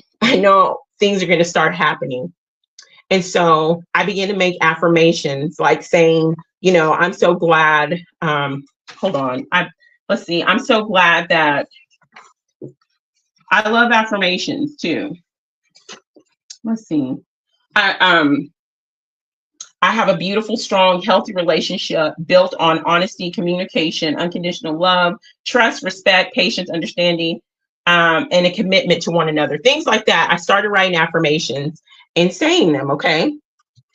Speaker 1: things are going to start happening. And so I began to make affirmations like saying, I'm so glad. Hold on. Let's see. I'm so glad that I love affirmations too. Let's see. I have a beautiful, strong, healthy relationship built on honesty, communication, unconditional love, trust, respect, patience, understanding, and a commitment to one another. Things like that. I started writing affirmations and saying them. Okay,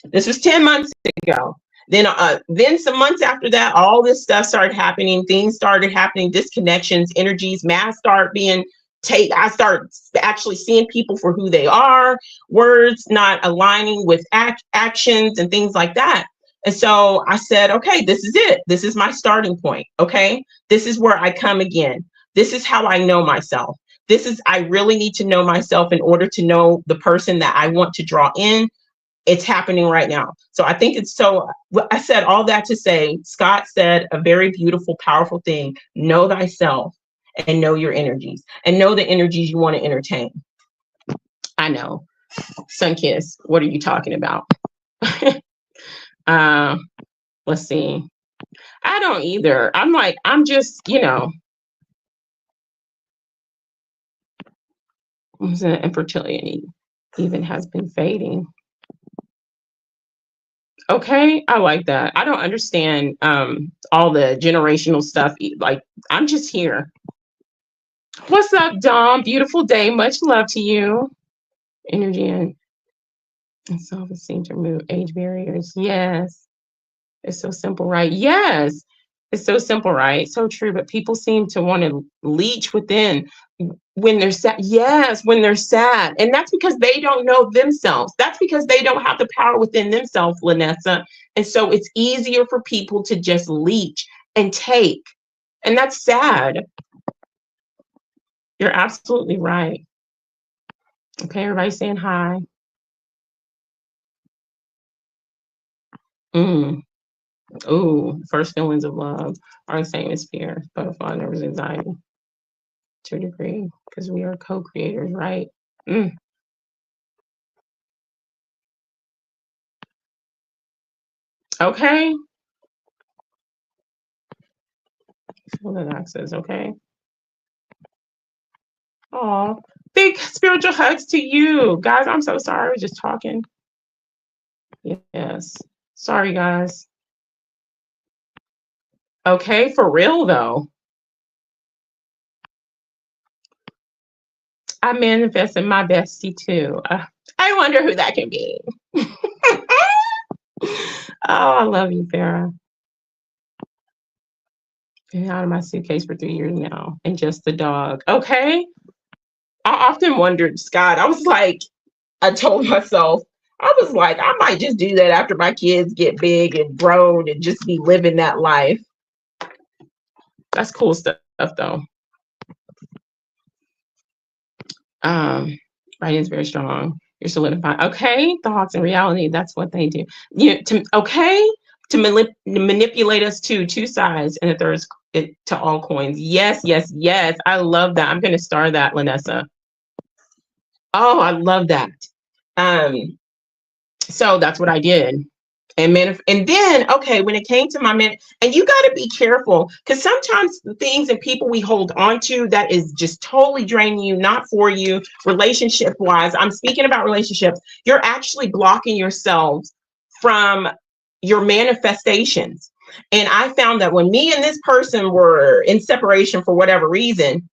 Speaker 1: this was 10 months ago. Then some months after that, all this stuff started happening. Things started happening. Disconnections, energies, mass start being I start actually seeing people for who they are, words not aligning with actions and things like that. And so I said, okay, this is it. This is my starting point. Okay. This is where I come again. This is how I know myself. I really need to know myself in order to know the person that I want to draw in. It's happening right now. So I think I said all that to say, Scott said a very beautiful, powerful thing. Know thyself and know your energies and know the energies you want to entertain. I know. Sunkiss, what are you talking about? Let's see. I don't either. I'm just, infertility even has been fading. Okay, I like that. I don't understand all the generational stuff. Like, I'm just here. What's up, Dom? Beautiful day. Much love to you. Energy and self-esteem to remove age barriers. Yes. It's so simple, right? Yes. It's so simple, right? So true. But people seem to want to leech within when they're sad. Yes, when they're sad. And that's because they don't know themselves. That's because they don't have the power within themselves, Lanessa. And so it's easier for people to just leech and take. And that's sad. You're absolutely right. Okay, everybody saying hi. Oh, first feelings of love are the same as fear, butterfly nervous anxiety to a degree, because we are co-creators, right? Okay. Full access, okay. Oh, big spiritual hugs to you guys. I'm so sorry. I was just talking. Yes. Sorry, guys. Okay, for real though. I manifested my bestie too. I wonder who that can be. Oh, I love you, Farah. Been out of my suitcase for 3 years now, and just the dog. Okay. I often wondered, Scott. I was like, I told myself, I was like, I might just do that after my kids get big and grown and just be living that life. That's cool stuff, though. Writing is very strong. You're solidifying. Okay, thoughts and reality. That's what they do. To manipulate us to two sides, and the third is it to all coins. Yes, yes, yes. I love that. I'm going to star that, Lanessa. Oh, I love that. So that's what I did. And then, okay, when it came to my and you got to be careful, because sometimes the things and people we hold on to that is just totally draining you, not for you, relationship wise. I'm speaking about relationships. You're actually blocking yourselves from your manifestations. And I found that when me and this person were in separation for whatever reason,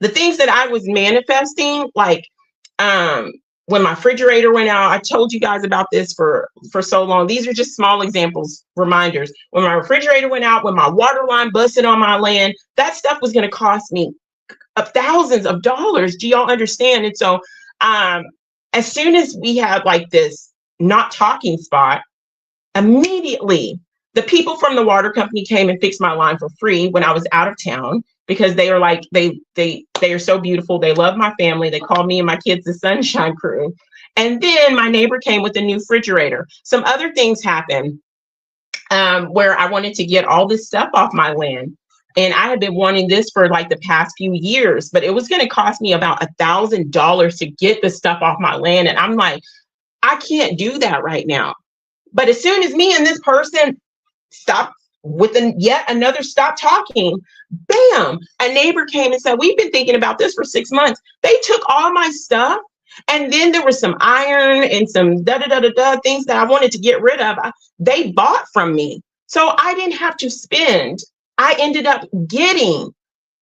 Speaker 1: the things that I was manifesting, like, when my refrigerator went out, I told you guys about this for so long. These are just small examples, reminders. When my refrigerator went out, when my water line busted on my land, that stuff was going to cost me thousands of dollars. Do y'all understand? And so as soon as we had like this not talking spot, immediately the people from the water company came and fixed my line for free when I was out of town, because they are like, they are so beautiful. They love my family. They call me and my kids the Sunshine Crew. And then my neighbor came with a new refrigerator. Some other things happened where I wanted to get all this stuff off my land. And I had been wanting this for like the past few years, but it was going to cost me about $1,000 to get the stuff off my land. And I'm like, I can't do that right now. But as soon as me and this person stopped with yet another stop talking, bam, a neighbor came and said, we've been thinking about this for 6 months. They took all my stuff. And then there was some iron and some things that I wanted to get rid of. They bought from me. So I didn't have to spend. I ended up getting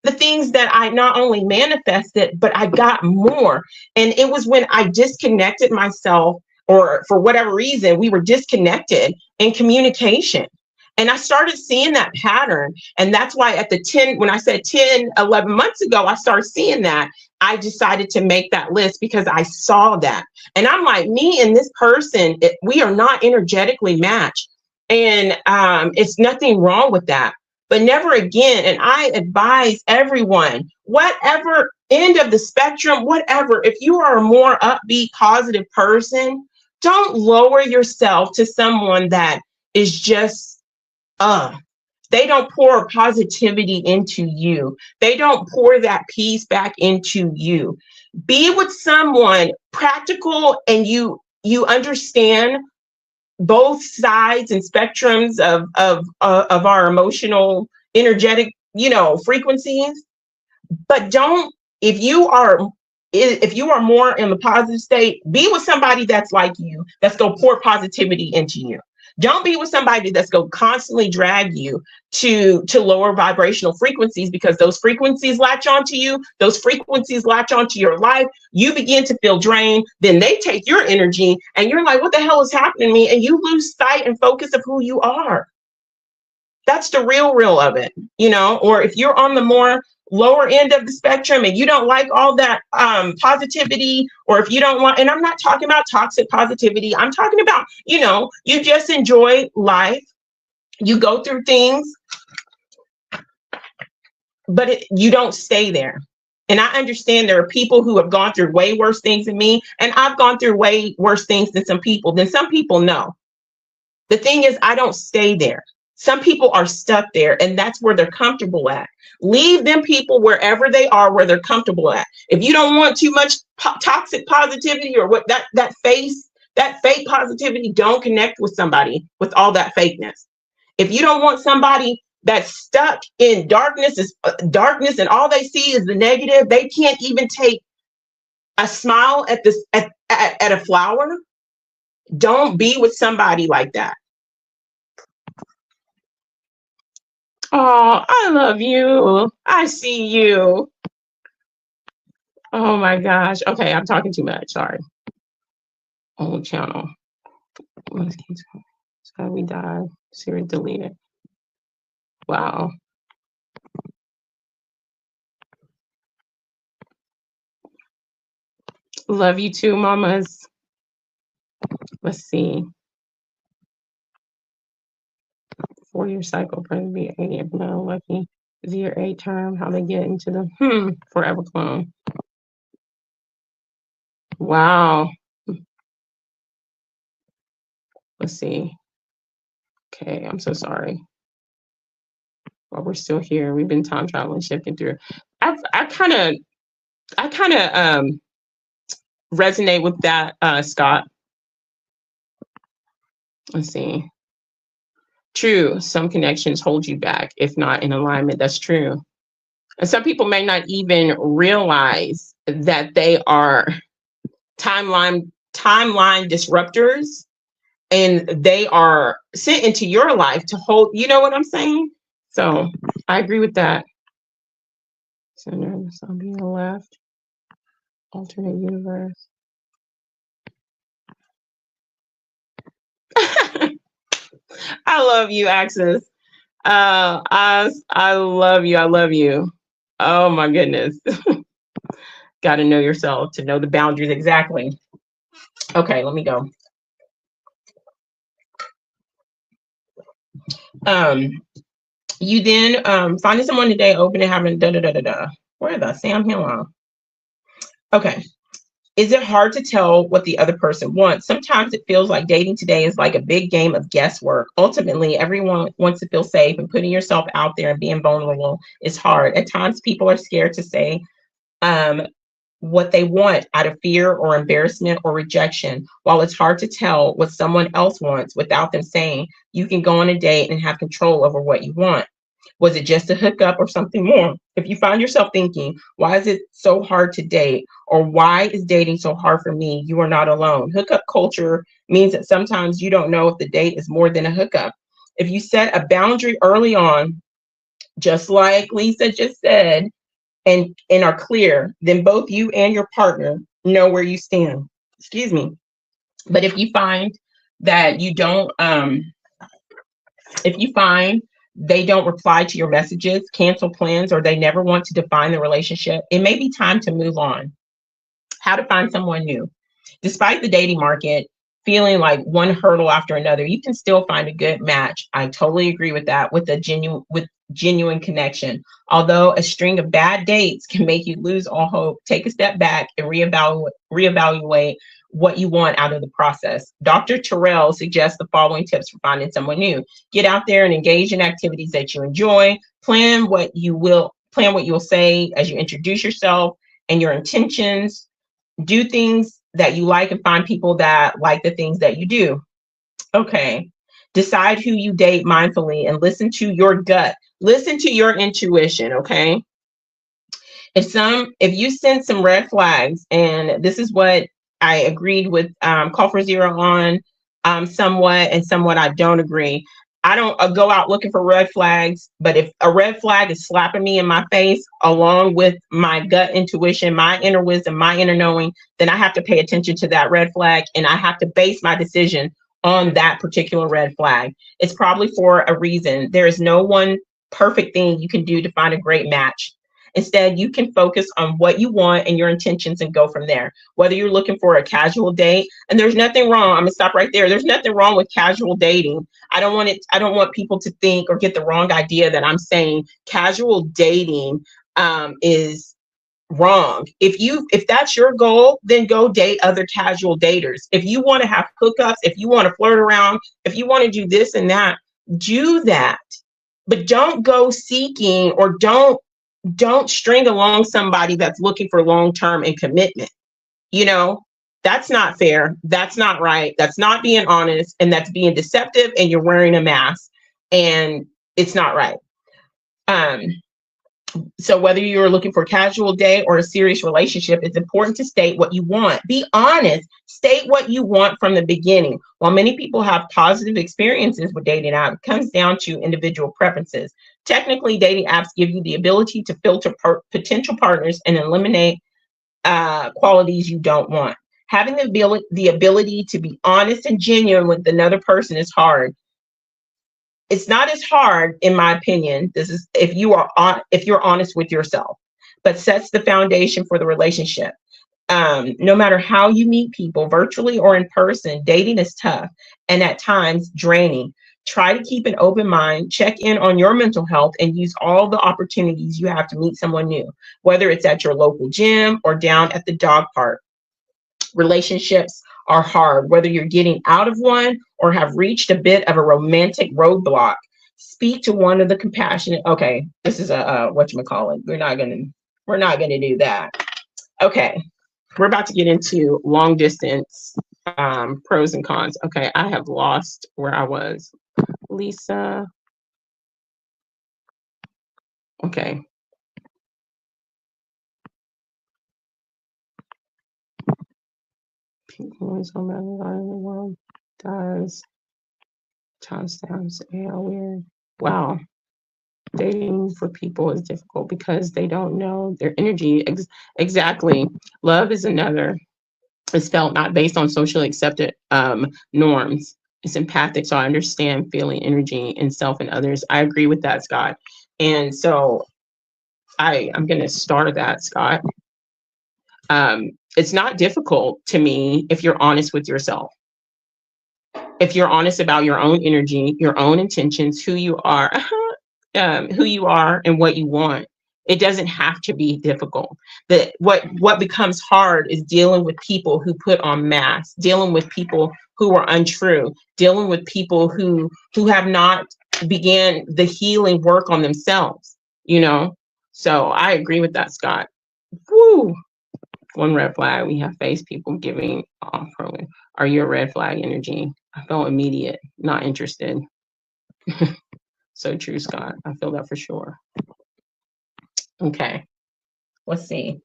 Speaker 1: the things that I not only manifested, but I got more. And it was when I disconnected myself, or for whatever reason, we were disconnected in communication. And I started seeing that pattern. And that's why when I said 10, 11 months ago, I started seeing that. I decided to make that list because I saw that. And I'm like, me and this person, we are not energetically matched. And it's nothing wrong with that. But never again. And I advise everyone, whatever end of the spectrum, whatever, if you are a more upbeat, positive person, don't lower yourself to someone that is just, they don't pour positivity into you. They don't pour that peace back into you. Be with someone practical, and you understand both sides and spectrums of our emotional, energetic, frequencies. But don't, if you are more in the positive state, be with somebody that's like you, that's gonna pour positivity into you. Don't be with somebody that's going to constantly drag you to lower vibrational frequencies, because those frequencies latch onto you. Those frequencies latch onto your life. You begin to feel drained. Then they take your energy and you're like, what the hell is happening to me? And you lose sight and focus of who you are. That's the real of it, or if you're on the more lower end of the spectrum and you don't like all that positivity, or if you don't want, and I'm not talking about toxic positivity, I'm talking about, you just enjoy life, you go through things, but you don't stay there. And I understand there are people who have gone through way worse things than me, and I've gone through way worse things than some people know. The thing is, I don't stay there. Some people are stuck there, and that's where they're comfortable at. Leave them people wherever they are, where they're comfortable at. If you don't want too much toxic positivity, or what that fake positivity, don't connect with somebody with all that fakeness. If you don't want somebody that's stuck in darkness is darkness, and all they see is the negative. They can't even take a smile at this at a flower. Don't be with somebody like that. Oh, I love you. I see you. Oh my gosh. Okay, I'm talking too much. Sorry. Old channel. So we died. Siri deleted. Wow. Love you too, mamas. Let's see. 4-year cycle, probably be 8 no lucky. 0-8 term, how they get into the forever clone. Wow. Let's see. Okay, I'm so sorry. Well, we're still here. We've been time traveling, shifting through. I kind of resonate with that, Scott. Let's see. True, some connections hold you back if not in alignment. That's true. And some people may not even realize that they are timeline disruptors, and they are sent into your life to hold, you know what I'm saying? So I agree with that. Center, I'll be on the left. Alternate universe. I love you, Axis. I love you. I love you. Oh my goodness. Got to know yourself to know the boundaries exactly. Okay, let me go. You then finding someone today, open and having da da da da da. Where the Sam Hill? Okay. Is it hard to tell what the other person wants? Sometimes it feels like dating today is like a big game of guesswork. Ultimately, everyone wants to feel safe, and putting yourself out there and being vulnerable is hard. At times, people are scared to say what they want out of fear or embarrassment or rejection. While it's hard to tell what someone else wants without them saying, you can go on a date and have control over what you want. Was it just a hookup or something more? If you find yourself thinking, why is it so hard to date? Or why is dating so hard for me? You are not alone. Hookup culture means that sometimes you don't know if the date is more than a hookup. If you set a boundary early on, just like Lisa just said, and are clear, then both you and your partner know where you stand. Excuse me. But if you find that you don't, if you find they don't reply to your messages, cancel plans, or they never want to define the relationship, it may be time to move on. How to find someone new. Despite the dating market feeling like one hurdle after another, you can still find a good match. I totally agree with that, with genuine connection. Although a string of bad dates can make you lose all hope, take a step back and reevaluate what you want out of the process. Dr. Terrell suggests the following tips for finding someone new. Get out there and engage in activities that you enjoy. Plan what you will say as you introduce yourself and your intentions. Do things that you like and find people that like the things that you do. Okay. Decide who you date mindfully and listen to your gut. Listen to your intuition, okay? If you sense some red flags, and this is what I agreed with Call for Zero on somewhat, and somewhat I don't agree. I don't go out looking for red flags, but if a red flag is slapping me in my face along with my gut intuition, my inner wisdom, my inner knowing, then I have to pay attention to that red flag, and I have to base my decision on that particular red flag. It's probably for a reason. There is no one perfect thing you can do to find a great match. Instead, you can focus on what you want and your intentions and go from there. Whether you're looking for a casual date, and there's nothing wrong. I'm gonna stop right there. There's nothing wrong with casual dating. I don't want people to think or get the wrong idea that I'm saying casual dating is wrong. If that's your goal, then go date other casual daters. If you want to have hookups, if you want to flirt around, if you want to do this and that, do that. But don't go seeking, or don't string along somebody that's looking for long-term and commitment. That's not fair. That's not right. That's not being honest, and that's being deceptive, and you're wearing a mask, and it's not right. Um, so whether you're looking for a casual date or a serious relationship, it's important to state what you want. Be honest. State what you want from the beginning. While many people have positive experiences with dating apps, it comes down to individual preferences. Technically, dating apps give you the ability to filter potential partners and eliminate qualities you don't want. Having the ability to be honest and genuine with another person is hard. It's not as hard, in my opinion. This is if you're honest with yourself, but sets the foundation for the relationship. No matter how you meet people, virtually or in person, dating is tough and at times draining. Try to keep an open mind, check in on your mental health, and use all the opportunities you have to meet someone new, whether it's at your local gym or down at the dog park. Relationships are hard, whether you're getting out of one or have reached a bit of a romantic roadblock. Speak to one of the compassionate. Okay, this is a whatchamacallit. We're not gonna do that. Okay, we're about to get into long distance pros and cons. Okay, I have lost where I was. Lisa. Okay. People in the world does timestamps. Yeah, weird. Wow. Dating for people is difficult because they don't know their energy. Exactly. Love is another. It's felt not based on socially accepted norms. It's empathic, so I understand feeling energy in self and others. I agree with that, Scott. And so I'm going to start that, Scott. It's not difficult to me if you're honest with yourself. If you're honest about your own energy, your own intentions, who you are, and what you want. It doesn't have to be difficult. What becomes hard is dealing with people who put on masks, dealing with people who are untrue, dealing with people who have not began the healing work on themselves, you know? So I agree with that, Scott. Woo! One red flag, we have face people giving off. Are you a red flag energy? I felt immediate, not interested. So true, Scott. I feel that for sure. Okay, let's see.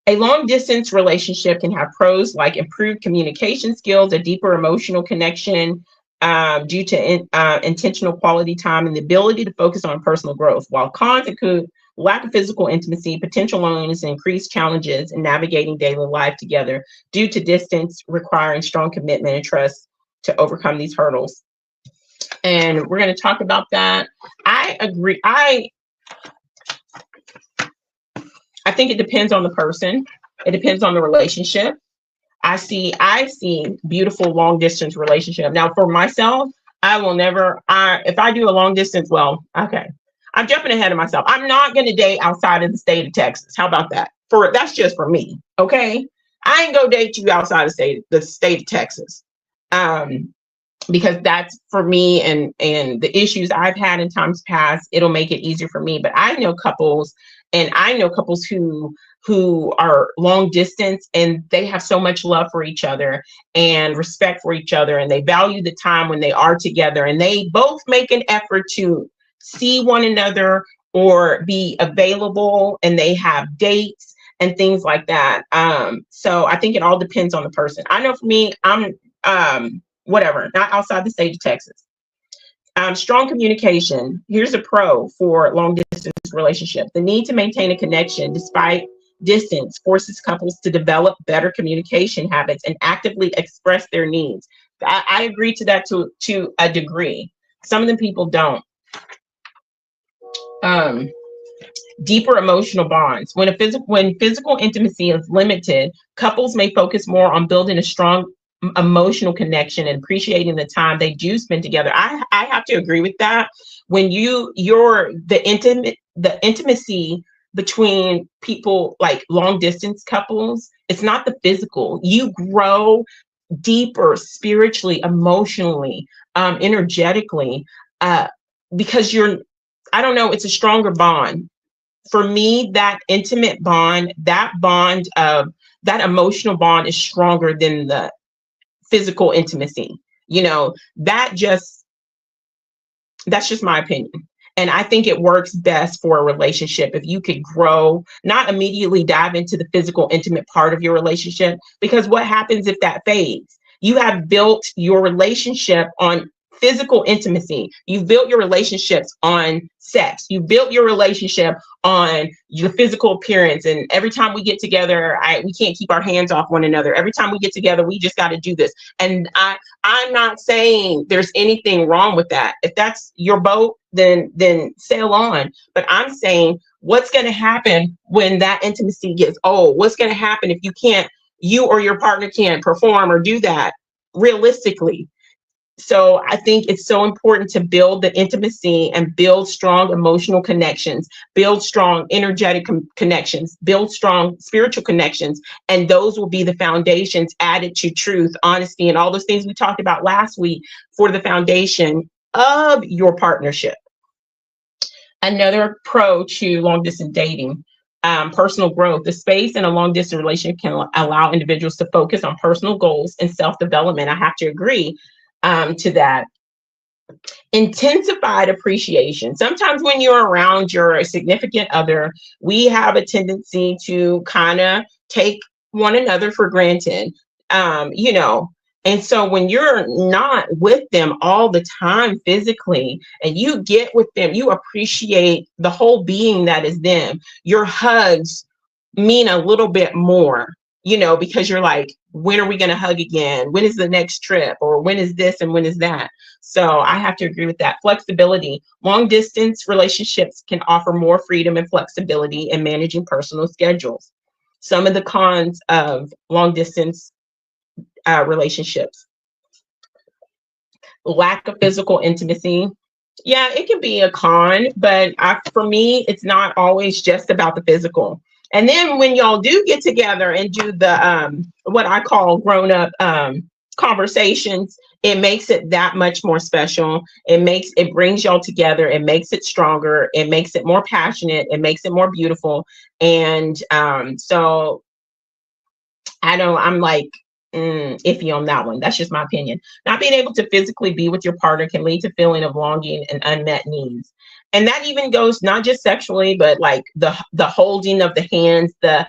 Speaker 1: A long distance relationship can have pros like improved communication skills, a deeper emotional connection due to intentional quality time, and the ability to focus on personal growth, while cons include lack of physical intimacy, potential loneliness, and increased challenges in navigating daily life together due to distance requiring strong commitment and trust to overcome these hurdles. And we're going to talk about that. I agree. I think it depends on the person. It depends on the relationship. I see beautiful long distance relationship. Now for myself, I will never, if I do a long distance, well, okay. I'm jumping ahead of myself. I'm not going to date outside of the state of Texas. How about that? That's just for me. Okay. I ain't go date you outside of the state of Texas. Because that's for me and the issues I've had in times past, it'll make it easier for me. But I know couples who are long distance and they have so much love for each other and respect for each other, and they value the time when they are together, and they both make an effort to see one another or be available, and they have dates and things like that. So I think it all depends on the person. I know for me, I'm whatever, not outside the state of Texas. Strong communication. Here's a pro for long distance relationship. The need to maintain a connection despite distance forces couples to develop better communication habits and actively express their needs. I agree to that to a degree. Some of the people don't. Deeper emotional bonds. When physical intimacy is limited, couples may focus more on building a strong emotional connection and appreciating the time they do spend together. I have to agree with that. When the intimacy between people like long distance couples, it's not the physical. You grow deeper spiritually, emotionally, energetically, because I don't know, it's a stronger bond. For me, that intimate bond, that emotional bond is stronger than the physical intimacy. That's just my opinion. And I think it works best for a relationship if you could grow, not immediately dive into the physical, intimate part of your relationship, because what happens if that fades? You have built your relationship on physical intimacy. You've built your relationships on sex. You've built your relationship on your physical appearance. And every time we get together, we can't keep our hands off one another. Every time we get together, we just got to do this. And I'm not saying there's anything wrong with that. If that's your boat, then sail on. But I'm saying, what's going to happen when that intimacy gets old? What's going to happen if you or your partner can't perform or do that realistically? So I think it's so important to build the intimacy and build strong emotional connections, build strong energetic connections, build strong spiritual connections. And those will be the foundations added to truth, honesty, and all those things we talked about last week for the foundation of your partnership. Another pro to long distance dating, personal growth. The space in a long distance relationship can allow individuals to focus on personal goals and self-development. I have to agree to that. Intensified appreciation. Sometimes when you're around your significant other, we have a tendency to kind of take one another for granted, and so when you're not with them all the time physically and you get with them, you appreciate the whole being that is them. Your hugs mean a little bit more, because you're like, when are we going to hug again? When is the next trip? Or when is this and when is that? So I have to agree with that. Flexibility. Long distance relationships can offer more freedom and flexibility in managing personal schedules. Some of the cons of long distance relationships. Lack of physical intimacy. Yeah, it can be a con, but for me, it's not always just about the physical. And then when y'all do get together and do the what I call grown-up conversations, it makes it that much more special. It brings y'all together. It makes it stronger. It makes it more passionate. It makes it more beautiful. And so I'm like iffy on that one. That's just my opinion. Not being able to physically be with your partner can lead to feeling of longing and unmet needs. And that even goes not just sexually, but like the holding of the hands, the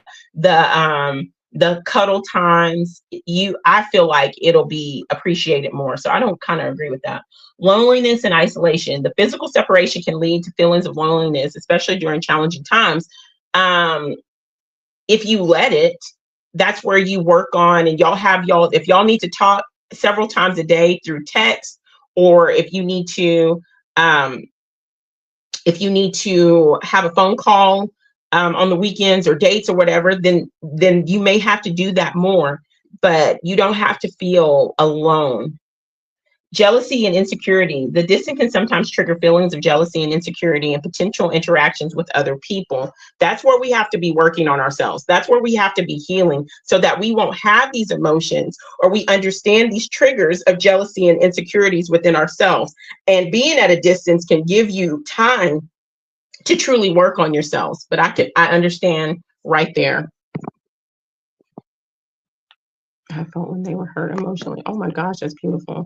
Speaker 1: cuddle times. I feel like it'll be appreciated more. So I don't kind of agree with that. Loneliness and isolation. The physical separation can lead to feelings of loneliness, especially during challenging times. If you let it, that's where you work on, and if y'all need to talk several times a day through text, or if you need to have a phone call on the weekends or dates or whatever, then you may have to do that more, but you don't have to feel alone. Jealousy and insecurity. The distance can sometimes trigger feelings of jealousy and insecurity and potential interactions with other people. That's where we have to be working on ourselves. That's where we have to be healing so that we won't have these emotions, or we understand these triggers of jealousy and insecurities within ourselves. And being at a distance can give you time to truly work on yourselves. But I understand right there. I felt when they were hurt emotionally. Oh my gosh, that's beautiful.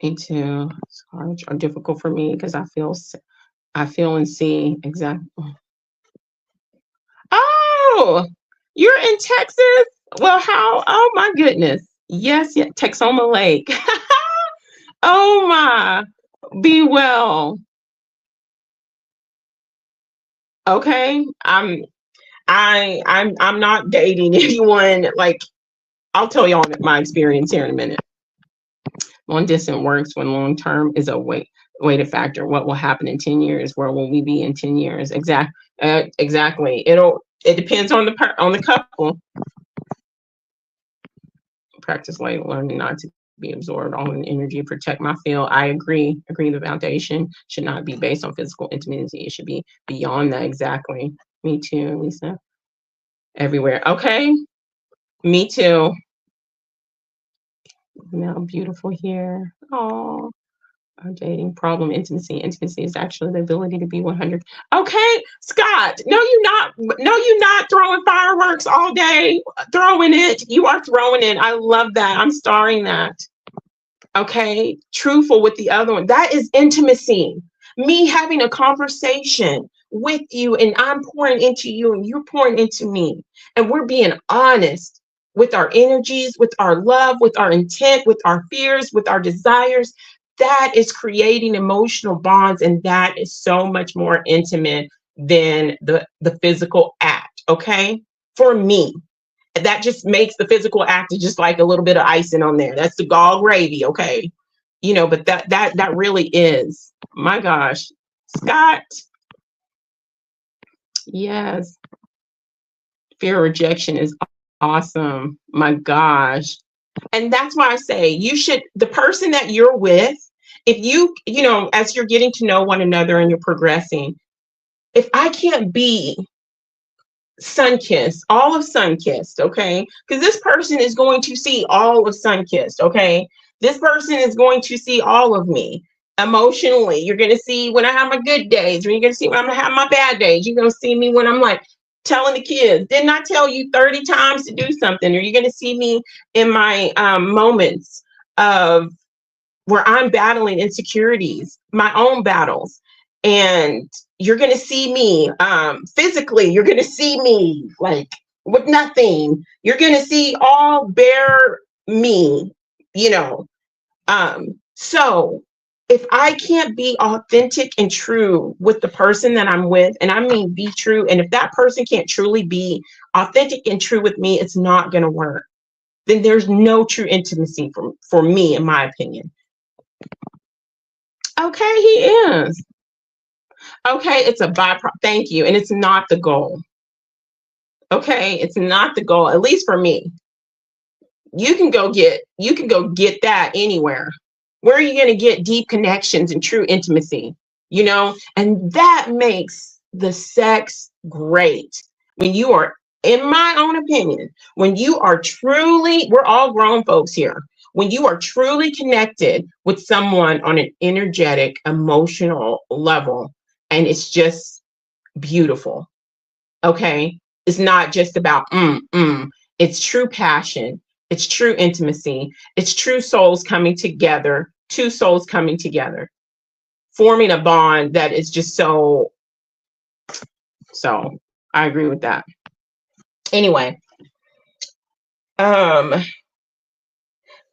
Speaker 1: Me too. It's hard or difficult for me because I feel and see exactly. Oh, you're in Texas? Well, oh my goodness. Yes, Texoma Lake. Oh my, be well. Okay, I'm not dating anyone. Like, I'll tell y'all my experience here in a minute. Long distance works when long term is a weighted factor. What will happen in 10 years? Where will we be in 10 years? Exactly. It depends on the couple. Practice late learning not to be absorbed all in energy, protect my field. I agree. The foundation should not be based on physical intimacy. It should be beyond that. Exactly. Me too, Lisa. Everywhere. Okay. Me too. Now beautiful here. Oh, our dating problem. Intimacy is actually the ability to be 100. Okay, Scott. No, you're not throwing fireworks all day. Throwing it. You are throwing it. I love that. I'm starring that. Okay, truthful with the other one. That is intimacy. Me having a conversation with you, and I'm pouring into you and you're pouring into me. And we're being honest with our energies, with our love, with our intent, with our fears, with our desires. That is creating emotional bonds, and that is so much more intimate than the physical act. Okay, for me, that just makes the physical act just like a little bit of icing on there. That's the gall gravy. Okay, but that really is. My gosh, Scott. Yes, fear of rejection is awesome. My gosh. And that's why I say you should, the person that you're with, if as you're getting to know one another and you're progressing, if I can't be Sunkissed, all of Sunkissed, okay? Because this person is going to see all of Sunkissed, okay? This person is going to see all of me emotionally. You're going to see when I have my good days, or you're going to see when I'm going to have my bad days. You're going to see me when I'm like telling the kids, didn't I tell you 30 times to do something? Or you're going to see me in my moments of where I'm battling insecurities, my own battles. And you're going to see me physically, you're going to see me like with nothing. You're going to see all bare me, you know. So if I can't be authentic and true with the person that I'm with, and I mean be true, and if that person can't truly be authentic and true with me, it's not going to work. Then there's no true intimacy for me, in my opinion. Okay, he is. Okay, it's a byproduct. Thank you. And it's not the goal. Okay, it's not the goal, at least for me. You can go get that anywhere. Where are you going to get deep connections and true intimacy? And that makes the sex great. When you are, in my own opinion, when you are truly, we're all grown folks here. When you are truly connected with someone on an energetic, emotional level, and it's just beautiful. Okay. It's not just about, it's true passion. It's true intimacy. It's true souls coming together, two souls coming together, forming a bond that is just so I agree with that. Anyway,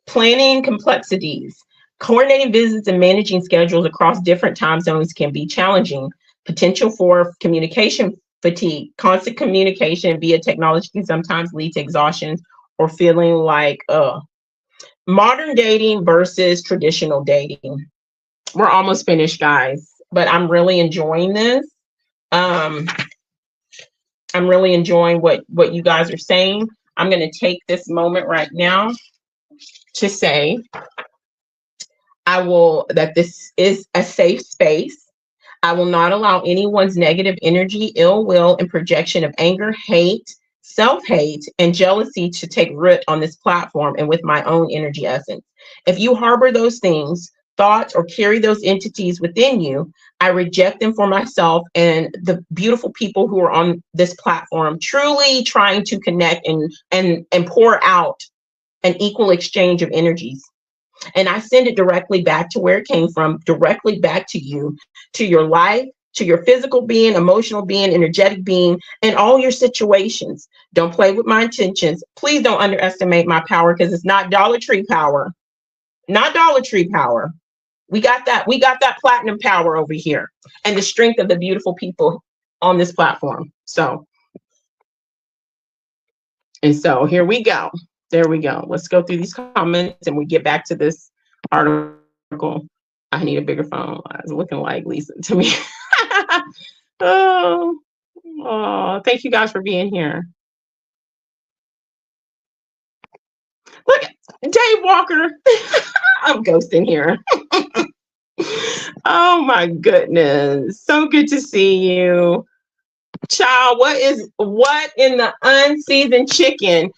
Speaker 1: planning complexities. Coordinating visits and managing schedules across different time zones can be challenging. Potential for communication fatigue. Constant communication via technology can sometimes lead to exhaustion or feeling like modern dating versus traditional dating. We're almost finished, guys, but I'm really enjoying this. I'm really enjoying what you guys are saying. I'm going to take this moment right now to say that this is a safe space. I will not allow anyone's negative energy, ill will, and projection of anger, hate, self-hate, and jealousy to take root on this platform and with my own energy essence. If you harbor those things, thoughts, or carry those entities within you, I reject them for myself and the beautiful people who are on this platform, truly trying to connect and pour out an equal exchange of energies. And I send it directly back to where it came from, directly back to you, to your life, to your physical being, emotional being, energetic being, and all your situations. Don't play with my intentions. Please don't underestimate my power, because it's not Dollar Tree power. Not Dollar Tree power. We got that platinum power over here, and the strength of the beautiful people on this platform. So here we go. There we go. Let's go through these comments and we get back to this article. I need a bigger phone. I was looking like Lisa to me. oh, thank you guys for being here. Look, Dave Walker. I'm ghosting here. Oh my goodness. So good to see you. Child, what in the unseasoned chicken?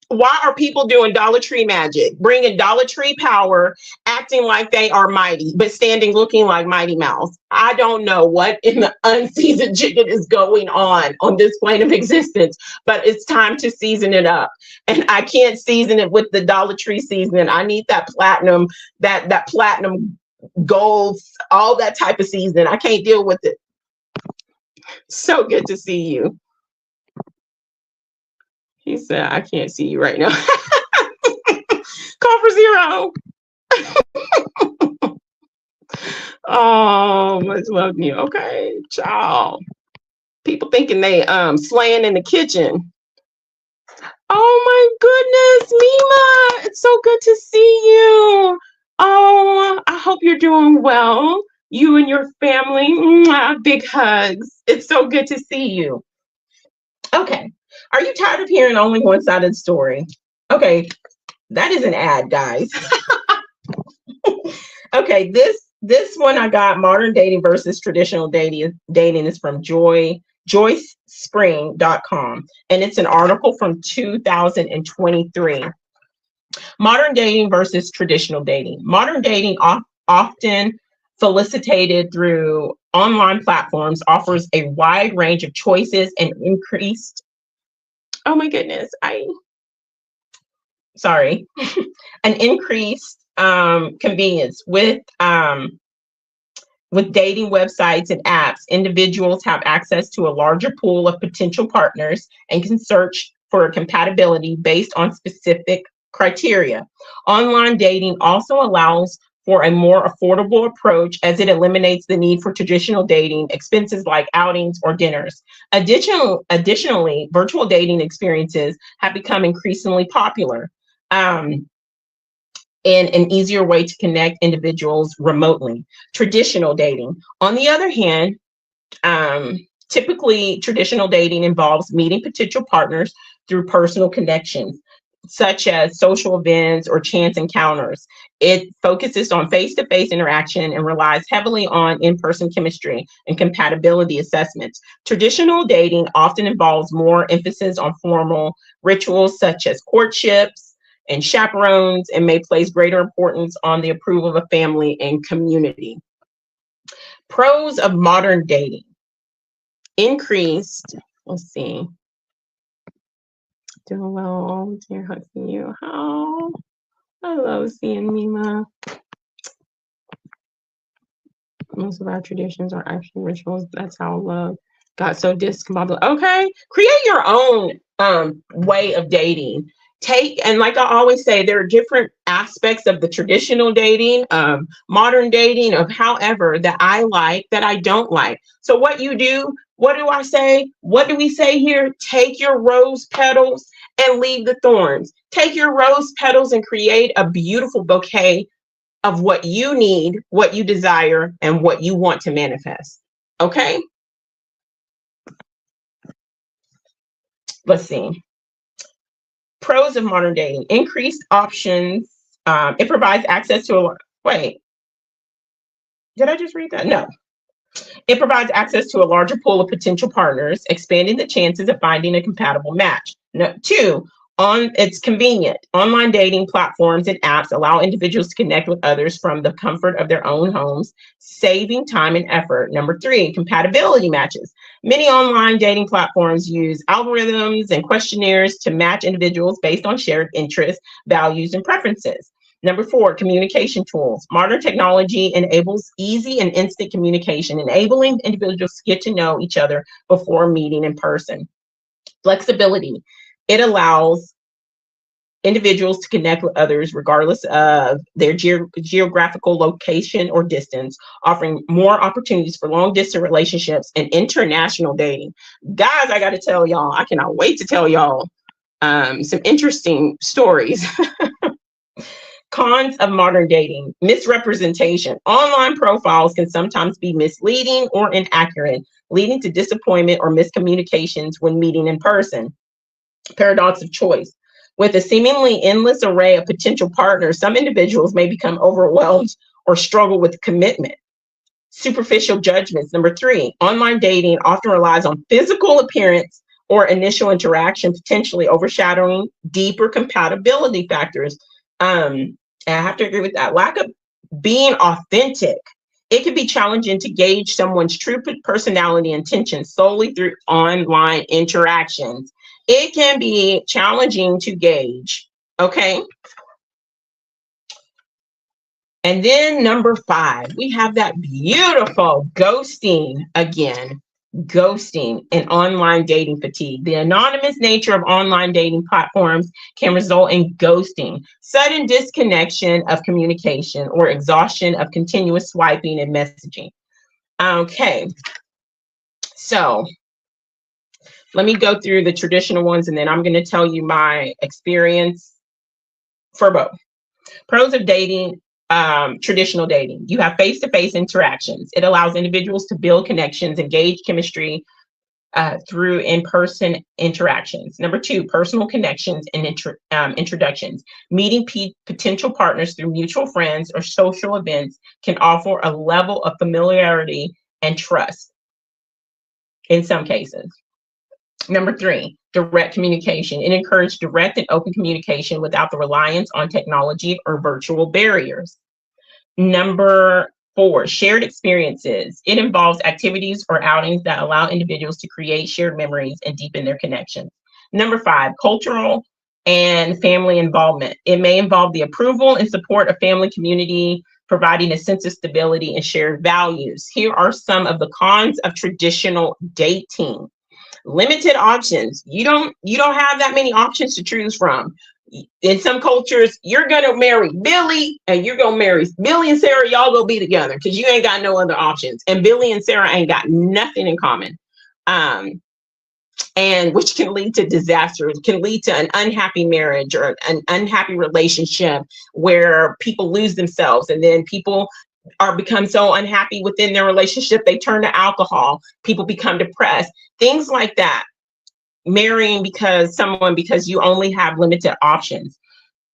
Speaker 1: Why are people doing Dollar Tree magic, bringing Dollar Tree power, acting like they are mighty, but standing looking like Mighty Mouse? I don't know what in the unseasoned chicken is going on this plane of existence, but it's time to season it up. And I can't season it with the Dollar Tree seasoning. I need that platinum, that platinum golds, all that type of season. I can't deal with it. So good to see you. He said, I can't see you right now. Call for zero. Oh, much love to you. Okay, child. People thinking they slaying in the kitchen. Oh my goodness, Mima. It's so good to see you. Oh, I hope you're doing well. You and your family. Mwah, big hugs. It's so good to see you. Okay. Are you tired of hearing only one side of the story? Okay. That is an ad, guys. Okay, this one I got, modern dating versus traditional dating is from joycespring.com, and it's an article from 2023. Modern dating versus traditional dating. Modern dating often facilitated through online platforms offers a wide range of choices and increased, oh my goodness, an increased convenience with dating websites and apps. Individuals have access to a larger pool of potential partners and can search for compatibility based on specific criteria. Online dating also allows for a more affordable approach as it eliminates the need for traditional dating expenses like outings or dinners. Additionally, virtual dating experiences have become increasingly popular. And an easier way to connect individuals remotely. Traditional dating, on the other hand, typically traditional dating involves meeting potential partners through personal connections, such as social events or chance encounters. It focuses on face-to-face interaction and relies heavily on in-person chemistry and compatibility assessments. Traditional dating often involves more emphasis on formal rituals such as courtships and chaperones, and may place greater importance on the approval of a family and community. Pros of modern dating. Increased, let's see. Doing well, dear hugging you. Oh, I love seeing Mima. Most of our traditions are actually rituals. That's how love got so discombobulated. Okay, create your own way of dating. And like I always say, there are different aspects of the traditional dating, modern dating, of however that I like, that I don't like. So what you do, what do I say? What do we say here? Take your rose petals and leave the thorns. Take your rose petals and create a beautiful bouquet of what you need, what you desire, and what you want to manifest. Okay? Let's see. Pros of modern dating. Increased options. It provides access to a, wait, did I just read that? No. It provides access to a larger pool of potential partners, expanding the chances of finding a compatible match. No, 2, it's convenient. Online dating platforms and apps allow individuals to connect with others from the comfort of their own homes, saving time and effort. Number 3, compatibility matches. Many online dating platforms use algorithms and questionnaires to match individuals based on shared interests, values, and preferences. Number 4, communication tools. Modern technology enables easy and instant communication, enabling individuals to get to know each other before meeting in person. Flexibility. It allows individuals to connect with others regardless of their geographical location or distance, offering more opportunities for long distance relationships and international dating. Guys, I got to tell y'all, I cannot wait to tell y'all some interesting stories. Cons of modern dating. Misrepresentation. Online profiles can sometimes be misleading or inaccurate, leading to disappointment or miscommunications when meeting in person. Paradox of choice. With a seemingly endless array of potential partners, some individuals may become overwhelmed or struggle with commitment. Superficial judgments. Number 3, online dating often relies on physical appearance or initial interaction, potentially overshadowing deeper compatibility factors. I have to agree with that. Lack of being authentic. It can be challenging to gauge someone's true personality and intentions solely through online interactions. It can be challenging to gauge. Okay. And then number 5, we have that beautiful ghosting again. Ghosting and online dating fatigue. The anonymous nature of online dating platforms can result in ghosting, sudden disconnection of communication, or exhaustion of continuous swiping and messaging. Okay, so let me go through the traditional ones, and then I'm going to tell you my experience for both. Pros of dating, traditional dating. You have face-to-face interactions. It allows individuals to build connections, engage chemistry through in-person interactions. Number 2, personal connections and introductions. Meeting potential partners through mutual friends or social events can offer a level of familiarity and trust in some cases. Number 3, direct communication. It encourages direct and open communication without the reliance on technology or virtual barriers. Number 4, shared experiences. It involves activities or outings that allow individuals to create shared memories and deepen their connections. Number 5, cultural and family involvement. It may involve the approval and support of family community, providing a sense of stability and shared values. Here are some of the cons of traditional dating. Limited options. You don't have that many options to choose from. In some cultures, you're gonna marry Billy and you're gonna marry Billy and Sarah. Y'all gonna be together because you ain't got no other options. And Billy and Sarah ain't got nothing in common. And which can lead to disasters, can lead to an unhappy marriage or an unhappy relationship where people lose themselves, and then people become so unhappy within their relationship they turn to alcohol. People become depressed, things like that. Marrying because you only have limited options.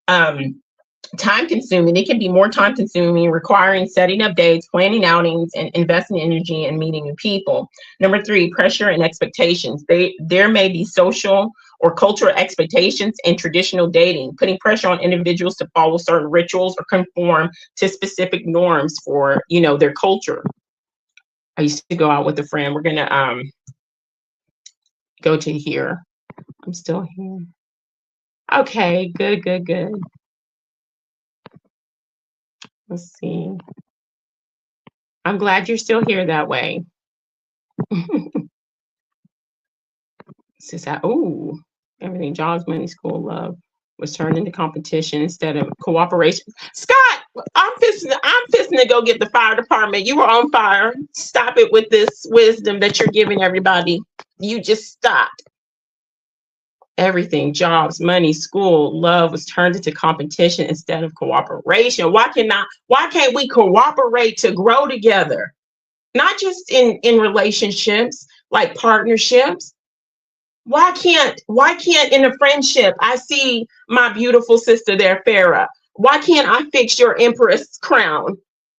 Speaker 1: Time consuming. It can be more time consuming, requiring setting up dates, planning outings, and investing energy in meeting new people. Number 3, pressure and expectations. There may be social or cultural expectations in traditional dating, putting pressure on individuals to follow certain rituals or conform to specific norms for, their culture. I used to go out with a friend. We're gonna go to here. I'm still here. Okay, good. Let's see. I'm glad you're still here that way. Everything jobs, money, school, love was turned into competition instead of cooperation. Scott, I'm fixing to go get the fire department. You were on fire. Stop it with this wisdom that you're giving everybody. You just stop. Everything, jobs, money, school, love was turned into competition instead of cooperation. Why can't we cooperate to grow together? Not just in relationships, like partnerships. Why can't in a friendship, I see my beautiful sister there, Farah. Why can't I fix your empress crown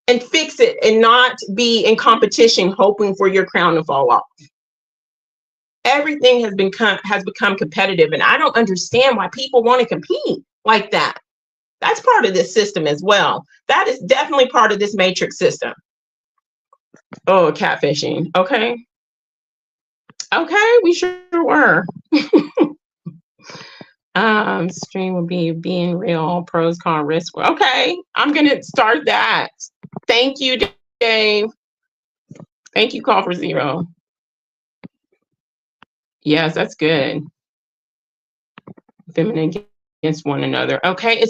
Speaker 1: and fix it and not be in competition hoping for your crown to fall off? Everything has become competitive, and I don't understand why people want to compete like that. That's part of this system as well. That is definitely part of this matrix system. Oh, catfishing. Okay, we sure were. Stream will be being real, pros, con, risk. Okay, I'm gonna start that. Thank you, Dave. Thank you, Call for Zero. Yes, that's good. Feminine against one another. Okay,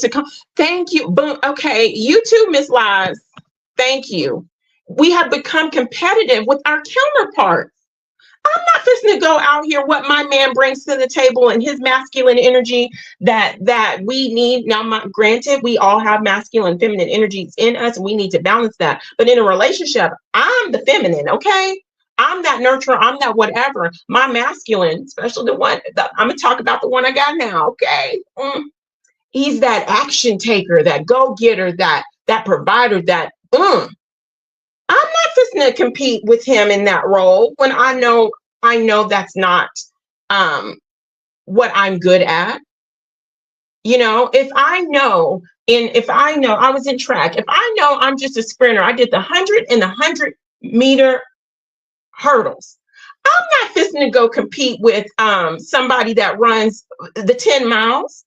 Speaker 1: thank you. Boom. Okay, you too, Miss Lies. Thank you. We have become competitive with our counterparts. I'm not fixing to go out here what my man brings to the table and his masculine energy that we need. Now, granted, we all have masculine and feminine energies in us, and we need to balance that. But in a relationship, I'm the feminine, okay? I'm that nurturer. I'm that whatever. My masculine, especially the one, I'm going to talk about the one I got now, okay? He's that action taker, that go-getter, that provider, that I'm not fixing to compete with him in that role when I know that's not what I'm good at. If I know I was in track, if I know I'm just a sprinter, I did the 100 and the 100-meter hurdles. I'm not fixing to go compete with somebody that runs the 10 miles.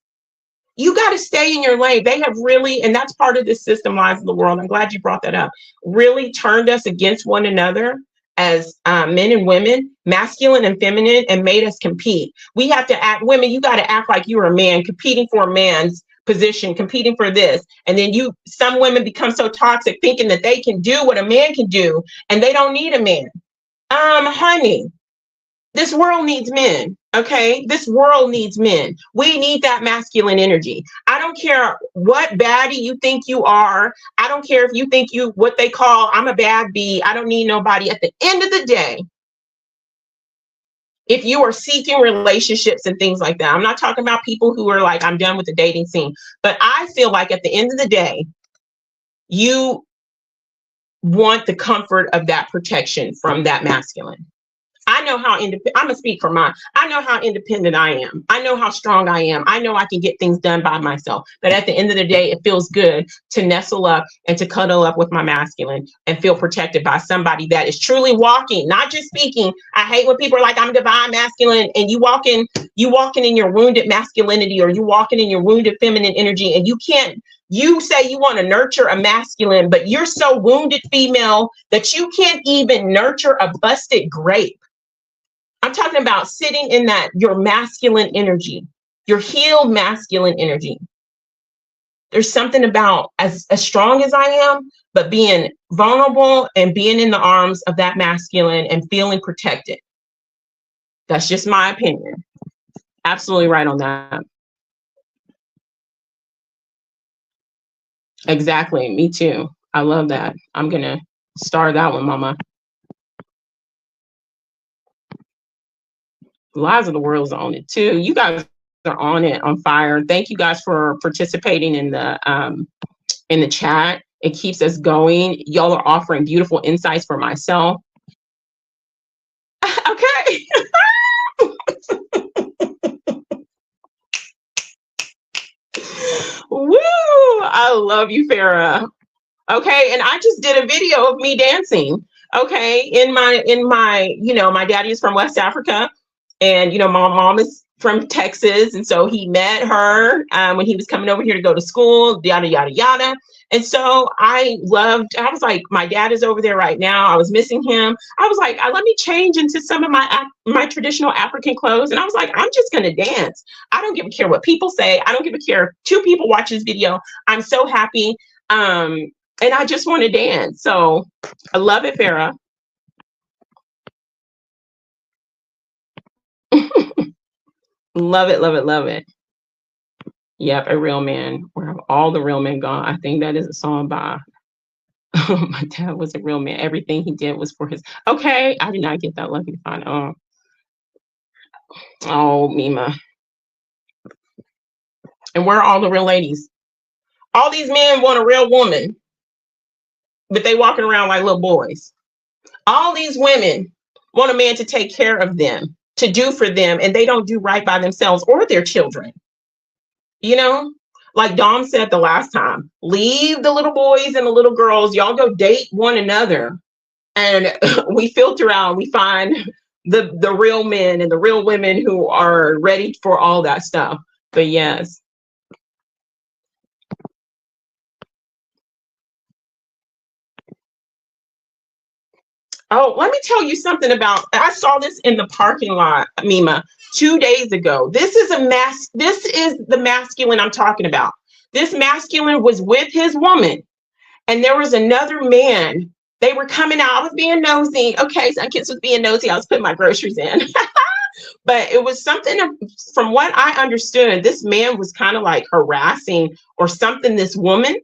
Speaker 1: You got to stay in your lane. They have really, and that's part of this systemized the world. I'm glad you brought that up. Really turned us against one another as men and women, masculine and feminine, and made us compete. We have to act, women, you got to act like you're a man, competing for a man's position, competing for this. And then some women become so toxic thinking that they can do what a man can do and they don't need a man. Honey, this world needs men. Okay, this world needs men. We need that masculine energy. I don't care what baddie you think you are. I don't care if you think you what they call I'm a bad bee. I don't need nobody. At the end of the day, if you are seeking relationships and things like that, I'm not talking about people who are like, I'm done with the dating scene, but I feel like at the end of the day, you want the comfort of that protection from that masculine. I know how independent, I'm gonna speak for mine. I know how independent I am. I know how strong I am. I know I can get things done by myself. But at the end of the day, it feels good to nestle up and to cuddle up with my masculine and feel protected by somebody that is truly walking, not just speaking. I hate when people are like, I'm divine masculine, and you walking in your wounded masculinity, or you walking in your wounded feminine energy, and you can't. You say you want to nurture a masculine, but you're so wounded female that you can't even nurture a busted grape. I'm talking about sitting in that, your masculine energy, your healed masculine energy. There's something about as strong as I am, but being vulnerable and being in the arms of that masculine and feeling protected. That's just my opinion. Absolutely right on that. Exactly. Me too. I love that. I'm going to star that one, mama. Lives of the World is on it too. You guys are on it, on fire. Thank you guys for participating in the chat. It keeps us going. Y'all are offering beautiful insights for myself. Okay. Woo! I love you, Farah. Okay, and I just did a video of me dancing. Okay, in my, my daddy is from West Africa. And, my mom is from Texas. And so he met her when he was coming over here to go to school, yada, yada, yada. And so I was like, my dad is over there right now. I was missing him. I was like, let me change into some of my traditional African clothes. And I was like, I'm just going to dance. I don't give a care what people say. I don't give a care if 2 people watch this video. I'm so happy. And I just want to dance. So I love it, Farah. Love it, love it, love it. Yep, A Real Man. Where have all the real men gone? I think that is a song by my dad was a real man. Everything he did was for his. Okay, I did not get that lucky to find. Oh, Mima. And where are all the real ladies? All these men want a real woman, but they walking around like little boys. All these women want a man to take care of them, to do for them, and they don't do right by themselves or their children. Like Dom said the last time, leave the little boys and the little girls. Y'all go date one another. And we filter out, we find the real men and the real women who are ready for all that stuff. But yes. Oh, let me tell you something about, I saw this in the parking lot, Mima, 2 days ago. This is the masculine I'm talking about. This masculine was with his woman, and there was another man. They were coming out. I was being nosy. Okay, some kids was being nosy. I was putting my groceries in. But it was something, from what I understood, this man was kind of like harassing or something this woman.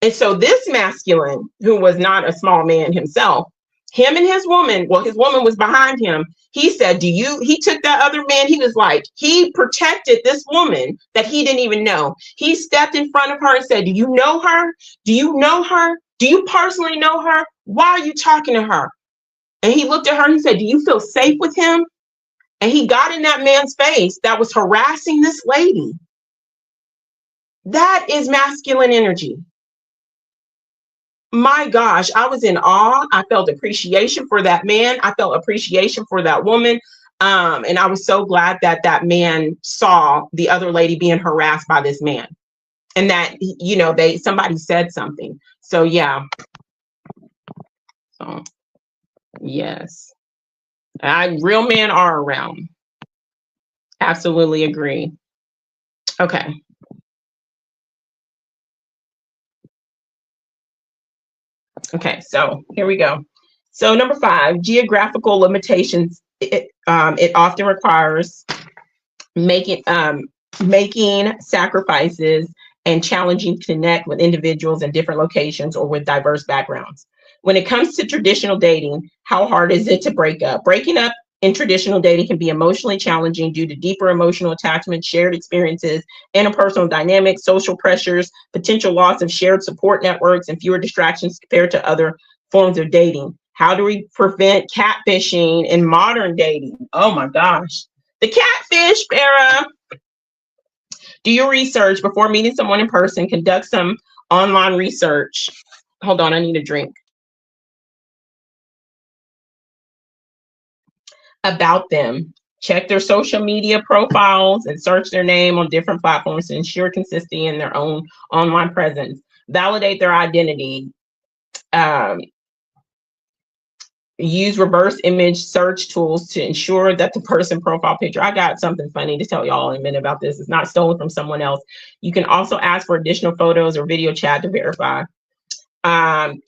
Speaker 1: And so this masculine, who was not a small man himself, him and his woman, well, his woman was behind him. He said, he took that other man. He was like, he protected this woman that he didn't even know. He stepped in front of her and said, do you know her? Do you know her? Do you personally know her? Why are you talking to her? And he looked at her and he said, do you feel safe with him? And he got in that man's face that was harassing this lady. That is masculine energy. My gosh, I was in awe. I felt appreciation for that man. I felt appreciation for that woman. And I was so glad that that man saw the other lady being harassed by this man, and that, you know, somebody said something. So yeah. So yes, real men are around. Absolutely agree. Okay. Okay, so here we go. So number 5, geographical limitations. It often requires making sacrifices and challenging to connect with individuals in different locations or with diverse backgrounds. When it comes to traditional dating, how hard is it to break up? Breaking up in traditional dating can be emotionally challenging due to deeper emotional attachment, shared experiences, interpersonal dynamics, social pressures, potential loss of shared support networks, and fewer distractions compared to other forms of dating. How do we prevent catfishing in modern dating? Oh my gosh. The catfish, Farah. Do your research before meeting someone in person. Conduct some online research. Hold on, I need a drink. About them. Check their social media profiles and search their name on different platforms to ensure consistency in their own online presence. Validate their identity. Use reverse image search tools to ensure that the person profile picture. I got something funny to tell y'all in a minute about this. It's not stolen from someone else. You can also ask for additional photos or video chat to verify.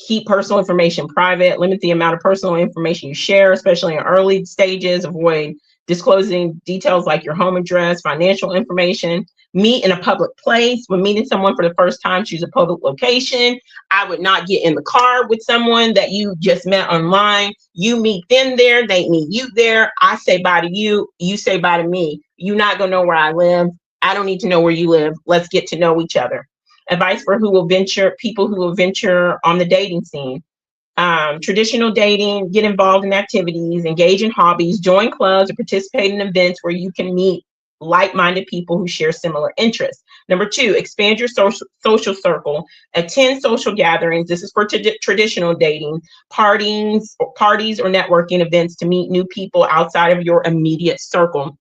Speaker 1: Keep personal information private. Limit the amount of personal information you share, especially in early stages. Avoid disclosing details like your home address, financial information. Meet in a public place. When meeting someone for the first time, choose a public location. I would not get in the car with someone that you just met online. You meet them there, they meet you there. I say bye to you, you say bye to me. You're not gonna know where I live. I don't need to know where you live. Let's get to know each other. Advice for people who will venture on the dating scene. Traditional dating, get involved in activities, engage in hobbies, join clubs, or participate in events where you can meet like-minded people who share similar interests. Number 2, expand your social circle. Attend social gatherings. This is for traditional dating, parties or networking events to meet new people outside of your immediate circle.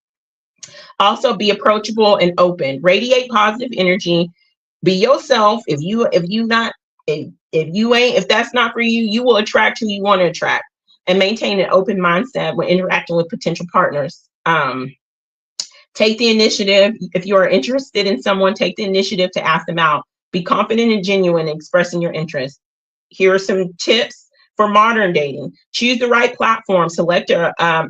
Speaker 1: Also, be approachable and open. Radiate positive energy. Be yourself. If that's not for you, you will attract who you want to attract, and maintain an open mindset when interacting with potential partners. Take the initiative. If you are interested in someone, take the initiative to ask them out. Be confident and genuine in expressing your interest. Here are some tips for modern dating. Choose the right platform. Select a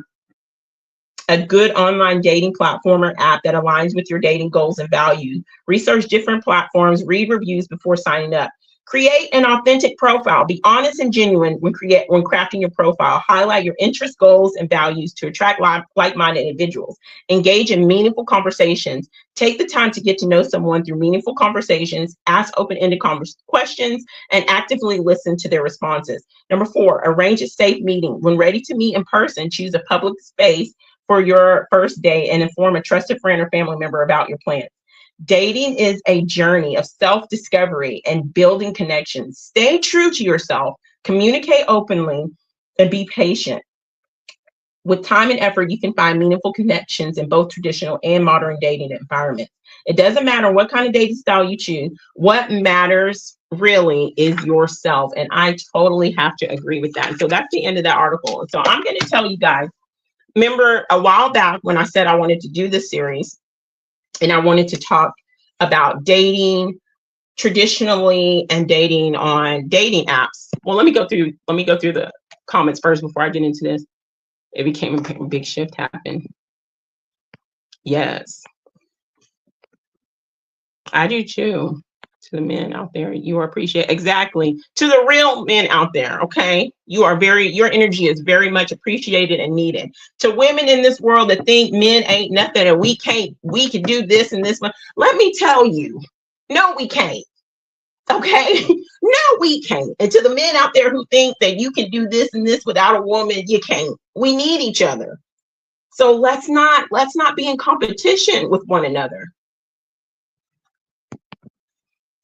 Speaker 1: good online dating platform or app that aligns with your dating goals and values. Research different platforms, read reviews before signing up. Create an authentic profile. Be honest and genuine when crafting your profile. Highlight your interests, goals, and values to attract like-minded individuals. Engage in meaningful conversations. Take the time to get to know someone through meaningful conversations. Ask open-ended questions and actively listen to their responses. Number 4, arrange a safe meeting. When ready to meet in person, choose a public space for your first date and inform a trusted friend or family member about your plans. Dating is a journey of self-discovery and building connections. Stay true to yourself, communicate openly, and be patient. With time and effort, you can find meaningful connections in both traditional and modern dating environments. It doesn't matter what kind of dating style you choose. What matters really is yourself. And I totally have to agree with that. And so that's the end of that article. And so I'm going to tell you guys, remember a while back when I said I wanted to do this series and I wanted to talk about dating traditionally and dating on dating apps. Well, let me go through the comments first before I get into this. It became a big shift happened. Yes. I do too. To the men out there, you are appreciated. Exactly. To the real men out there, okay? Your energy is very much appreciated and needed. To women in this world that think men ain't nothing and we can do this and this one, let me tell you, no, we can't. Okay? No, we can't. And to the men out there who think that you can do this and this without a woman, you can't. We need each other. So let's not be in competition with one another.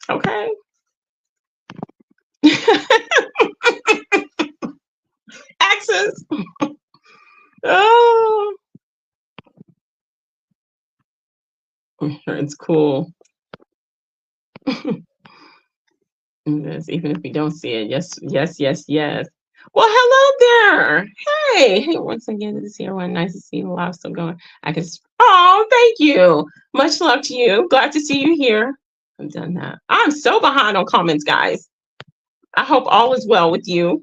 Speaker 1: Okay. Access. Oh, It's cool. Yes, even if we don't see it. Yes, yes, yes, yes. Well, hello there. Hey, once again, this is everyone. Nice to see the live still going. Oh, thank you. Much love to you. Glad to see you here. I've done that. I'm so behind on comments, guys. I hope all is well with you.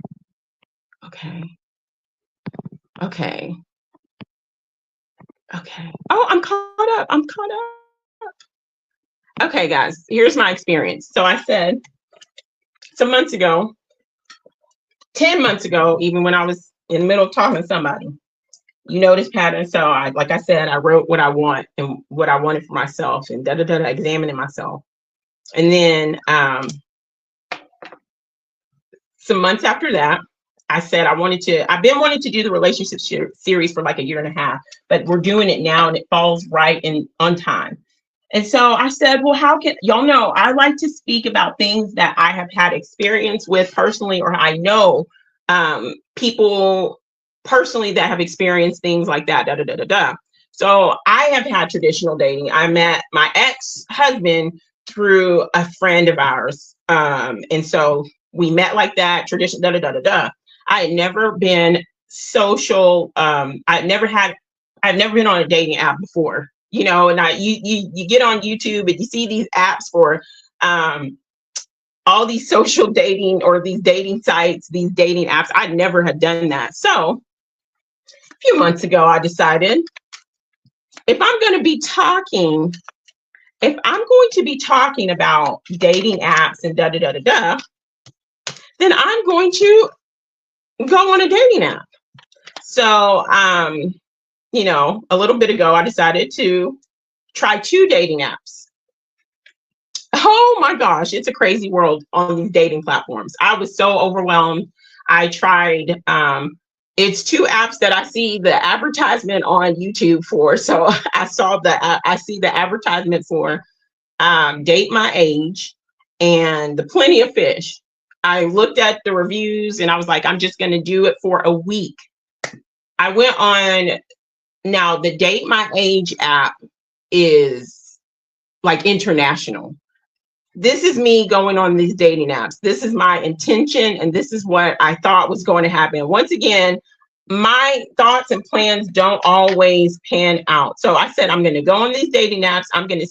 Speaker 1: Okay. Okay. Okay. Oh, I'm caught up. I'm caught up. Okay, guys, here's my experience. So I said some months ago, 10 months ago, even when I was in the middle of talking to somebody, you know this pattern. So like I said, I wrote what I want and what I wanted for myself and examining myself. And then some months after that, I said I've been wanting to do the relationship series for like a year and a half, but we're doing it now and it falls right in on time. And so I said, well, how can y'all know I like to speak about things that I have had experience with personally, or I know people personally that have experienced things like that. So I have had traditional dating. I met my ex-husband through a friend of ours. And so we met like that, tradition, I had never been social. I've never been on a dating app before, you know, and you get on YouTube and you see these apps for all these social dating or these dating sites, these dating apps. I never had done that. So a few months ago, I decided if I'm going to be talking about dating apps and then I'm going to go on a dating app. So, you know, a little bit ago, I decided to try 2 dating apps. Oh my gosh, it's a crazy world on these dating platforms. I was so overwhelmed. I tried, it's 2 apps that I see the advertisement on YouTube for. So I see the advertisement for Date My Age and the Plenty of Fish. I looked at the reviews and I was like, I'm just going to do it for a week. I went on. Now the Date My Age app is like international. This is me going on these dating apps. This is my intention, and this is what I thought was going to happen. Once again, my thoughts and plans don't always pan out. So I said, I'm going to go on these dating apps. I'm going to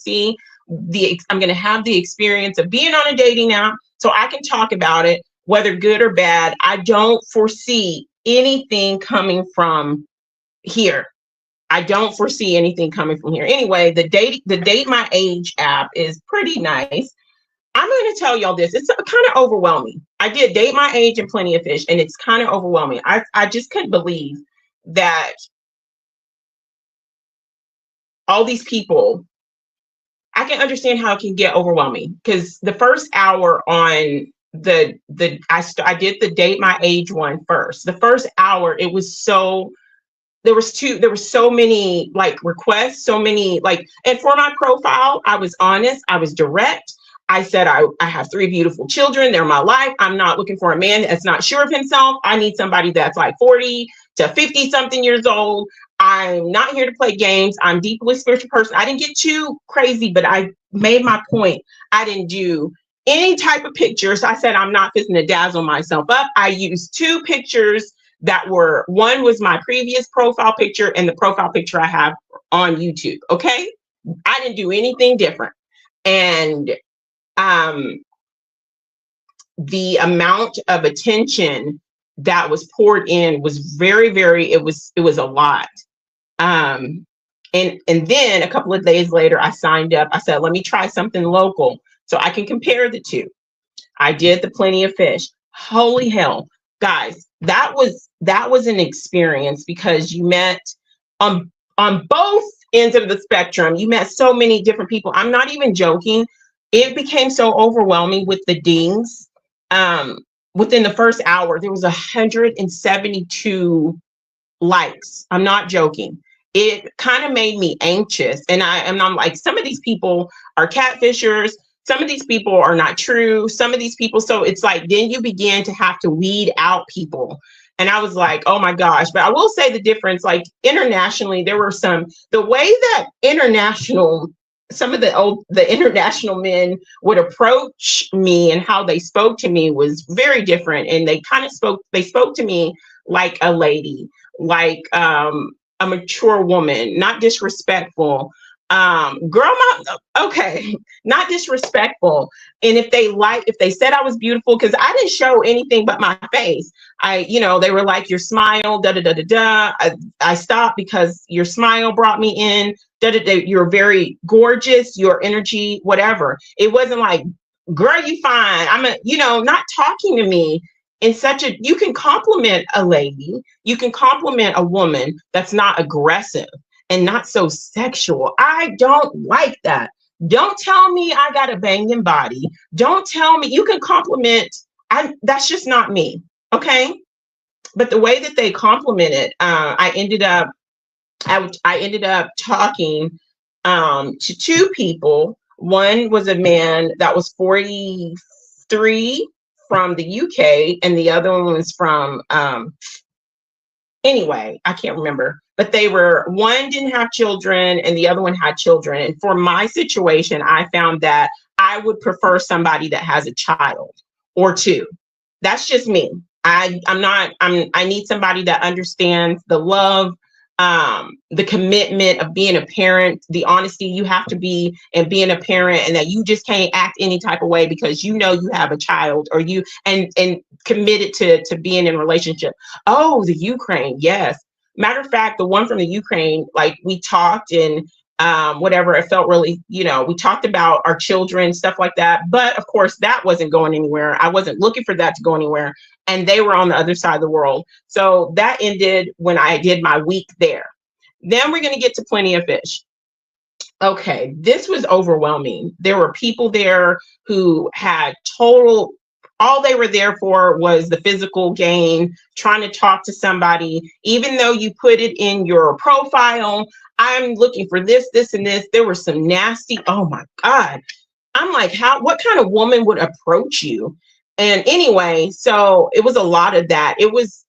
Speaker 1: have the experience of being on a dating app so I can talk about it, whether good or bad. I don't foresee anything coming from here. I don't foresee anything coming from here. Anyway, the Date My Age app is pretty nice. I'm going to tell y'all this. It's kind of overwhelming. I did Date My Age and Plenty of Fish, and it's kind of overwhelming. I just couldn't believe that all these people, I can understand how it can get overwhelming, because the first hour on I did the Date My Age one first. The first hour, it was so, there were so many like requests, so many like, and for my profile, I was honest, I was direct. I said, I have 3 beautiful children. They're my life. I'm not looking for a man that's not sure of himself. I need somebody that's like 40 to 50 something years old. I'm not here to play games. I'm a deeply spiritual person. I didn't get too crazy, but I made my point. I didn't do any type of pictures. I said, I'm not fixing to dazzle myself up. I used 2 pictures one was my previous profile picture and the profile picture I have on YouTube. Okay. I didn't do anything different. And the amount of attention that was poured in was very, very, it was a lot. And then a couple of days later, I signed up. I said, let me try something local so I can compare the 2. I did the Plenty of Fish. Holy hell, guys, that was an experience, because you met on both ends of the spectrum. You met so many different people. I'm not even joking. It became so overwhelming with the dings. Within the first hour, there was 172 likes. I'm not joking. It kind of made me anxious. And I'm like, some of these people are catfishers. Some of these people are not true. Some of these people. So it's like, then you begin to have to weed out people. And I was like, oh my gosh. But I will say the difference, like internationally, there were the way that international some of the international men would approach me, and how they spoke to me was very different. And they spoke to me like a lady, like a mature woman, not disrespectful. Girl, okay, not disrespectful. And if they said I was beautiful, because I didn't show anything but my face. They were like, your smile, da da da da da. I stopped because your smile brought me in. Da da da. You're very gorgeous. Your energy, whatever. It wasn't like, girl, you fine. Not talking to me in such a. You can compliment a lady. You can compliment a woman that's not aggressive and not so sexual. I don't like that. Don't tell me I got a banging body. Don't tell me. You can compliment. That's just not me. Okay. But the way that they complimented, I ended up talking to two people. One was a man that was 43 from the UK, and the other one was from anyway, I can't remember. But one didn't have children and the other one had children. And for my situation, I found that I would prefer somebody that has a child or two. That's just me. I need somebody that understands the love, the commitment of being a parent, the honesty you have to be and being a parent, and that you just can't act any type of way because you have a child, or you and committed to being in a relationship. Oh, the Ukraine, yes. Matter of fact, the one from the Ukraine, like, we talked, and whatever, it felt really, we talked about our children, stuff like that. But of course, that wasn't going anywhere. I wasn't looking for that to go anywhere. And they were on the other side of the world. So that ended when I did my week there. Then we're going to get to Plenty of Fish. Okay, this was overwhelming. There were people there who had all they were there for was the physical gain, trying to talk to somebody, even though you put it in your profile. I'm looking for this, this, and this. There were some nasty, oh my God. I'm like, what kind of woman would approach you? And anyway, so it was a lot of that. It was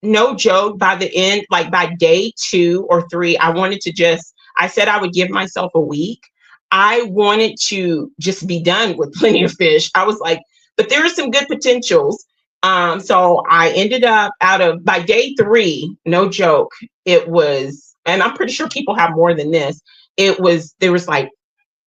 Speaker 1: no joke. By the end, like by day 2 or 3, I said I would give myself a week. I wanted to just be done with Plenty of Fish. I was like, but there are some good potentials. So I ended up by day 3, no joke, it was, and I'm pretty sure people have more than this. There was like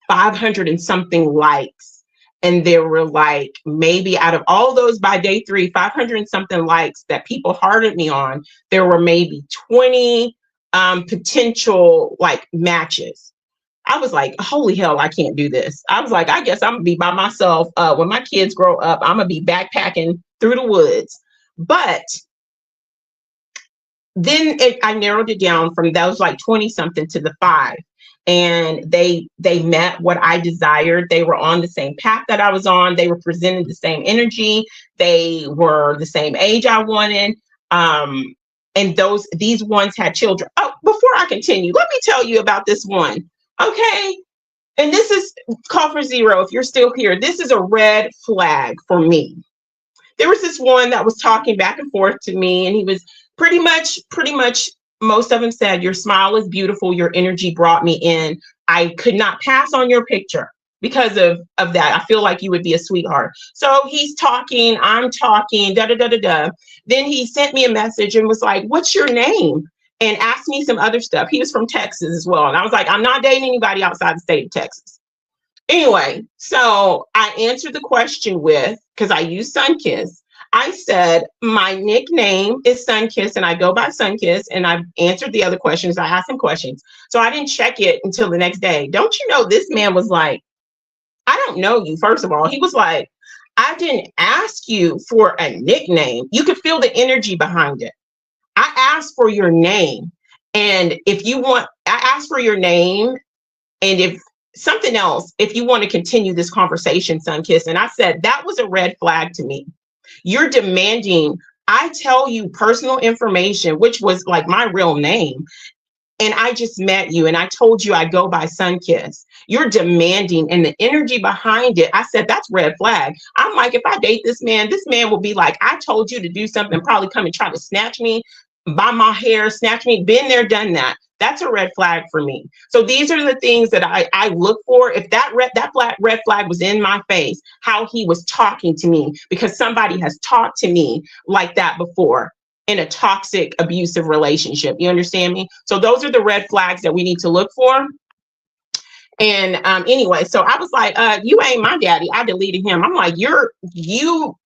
Speaker 1: 500 and something likes. And there were like, maybe out of all those by day 3, 500 and something likes that people hearted me on, there were maybe 20 potential like matches. I was like, holy hell, I can't do this. I was like, I guess I'm gonna be by myself. When my kids grow up, I'm gonna be backpacking through the woods. But then I narrowed it down from those like 20 something to the 5. And they met what I desired. They were on the same path that I was on. They were presenting the same energy. They were the same age I wanted. And these ones had children. Oh, before I continue, let me tell you about this one. Okay. And this is call for zero. If you're still here, this is a red flag for me. There was this one that was talking back and forth to me, and he was pretty much, most of them said, your smile is beautiful. Your energy brought me in. I could not pass on your picture because of that. I feel like you would be a sweetheart. So he's talking, I'm talking, da, da, da, da, da. Then he sent me a message and was like, what's your name? And asked me some other stuff. He was from Texas as well. And I was like, I'm not dating anybody outside the state of Texas. Anyway, so I answered the question because I use Sunkiss. I said, my nickname is Sunkiss and I go by Sunkiss, and I've answered the other questions. I asked him questions. So I didn't check it until the next day. Don't you know, this man was like, I don't know you. First of all, he was like, I didn't ask you for a nickname. You could feel the energy behind it. I asked for your name. And I asked for your name. And if something else, if you want to continue this conversation, Sunkiss. And I said, that was a red flag to me. You're demanding I tell you personal information, which was like my real name. And I just met you and I told you I go by Sunkiss. You're demanding, and the energy behind it, I said, that's red flag. I'm like, if I date this man will be like, I told you to do something, probably come and try to snatch me by my hair, snatch me, been there, done that. that's a red flag for me. So these are the things that I look for. If that red flag was in my face, how he was talking to me, because somebody has talked to me like that before in a toxic, abusive relationship. You understand me? So those are the red flags that we need to look for. And anyway, so I was like, you ain't my daddy. I deleted him. I'm like, you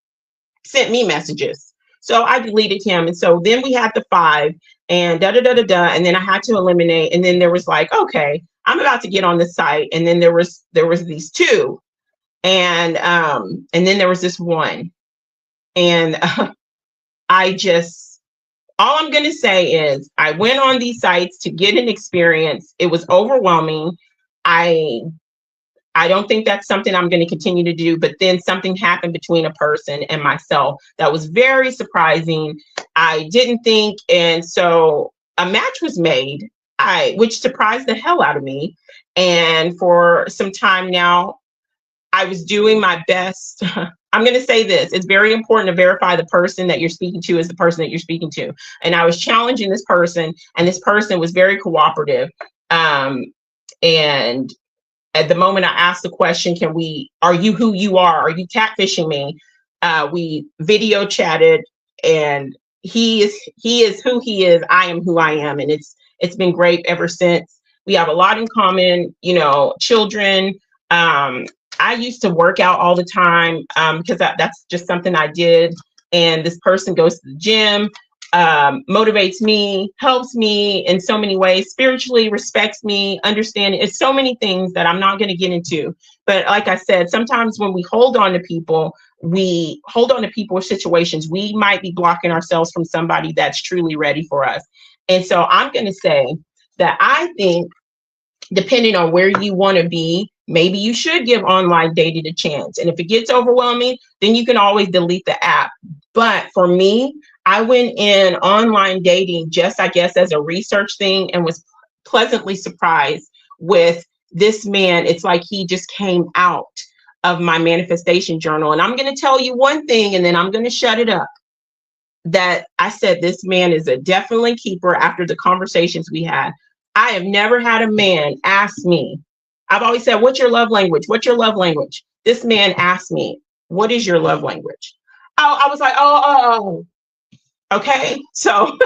Speaker 1: sent me messages. So I deleted him. And so then we had the 5 and da da da da da. And then I had to eliminate. And then there was like, okay, I'm about to get on the site. And then there was these 2. And then there was this 1. And I just, all I'm going to say is I went on these sites to get an experience. It was overwhelming. I don't think that's something I'm going to continue to do, but then something happened between a person and myself that was very surprising. I didn't think, and so a match was made, which surprised the hell out of me. And for some time now, I was doing my best. I'm going to say this. It's very important to verify the person that you're speaking to is the person that you're speaking to. And I was challenging this person, and this person was very cooperative. And at the moment I asked the question, are you who you are? Are you catfishing me? We video chatted, and he is who he is. I am who I am. And it's been great ever since. We have a lot in common, children. I used to work out all the time because that's just something I did. And this person goes to the gym, motivates me, helps me in so many ways, spiritually respects me, understanding. It's so many things that I'm not going to get into. But like I said, sometimes when we hold on to people or situations, we might be blocking ourselves from somebody that's truly ready for us. And so I'm going to say that I think, depending on where you want to be, maybe you should give online dating a chance. And if it gets overwhelming, then you can always delete the app. But for me, I went in online dating just, I guess, as a research thing, and was pleasantly surprised with this man. It's like he just came out of my manifestation journal. And I'm going to tell you one thing, and then I'm going to shut it up. That I said, this man is a definitely keeper after the conversations we had. I have never had a man ask me. I've always said, what's your love language? What's your love language? This man asked me, what is your love language? I was like, oh. Okay. So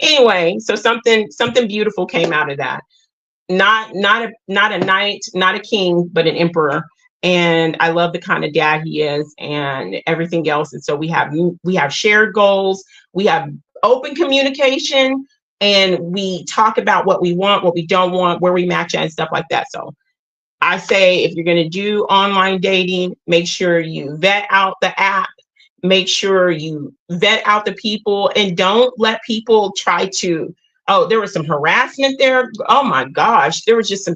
Speaker 1: anyway, so something beautiful came out of that. Not a knight, not a king, but an emperor. And I love the kind of dad he is and everything else. And so we have shared goals. We have open communication, and we talk about what we want, what we don't want, where we match at, and stuff like that. So I say, if you're going to do online dating, make sure you vet out the app. Make sure you vet out the people, and don't let people try to, there was some harassment there. Oh my gosh, there was just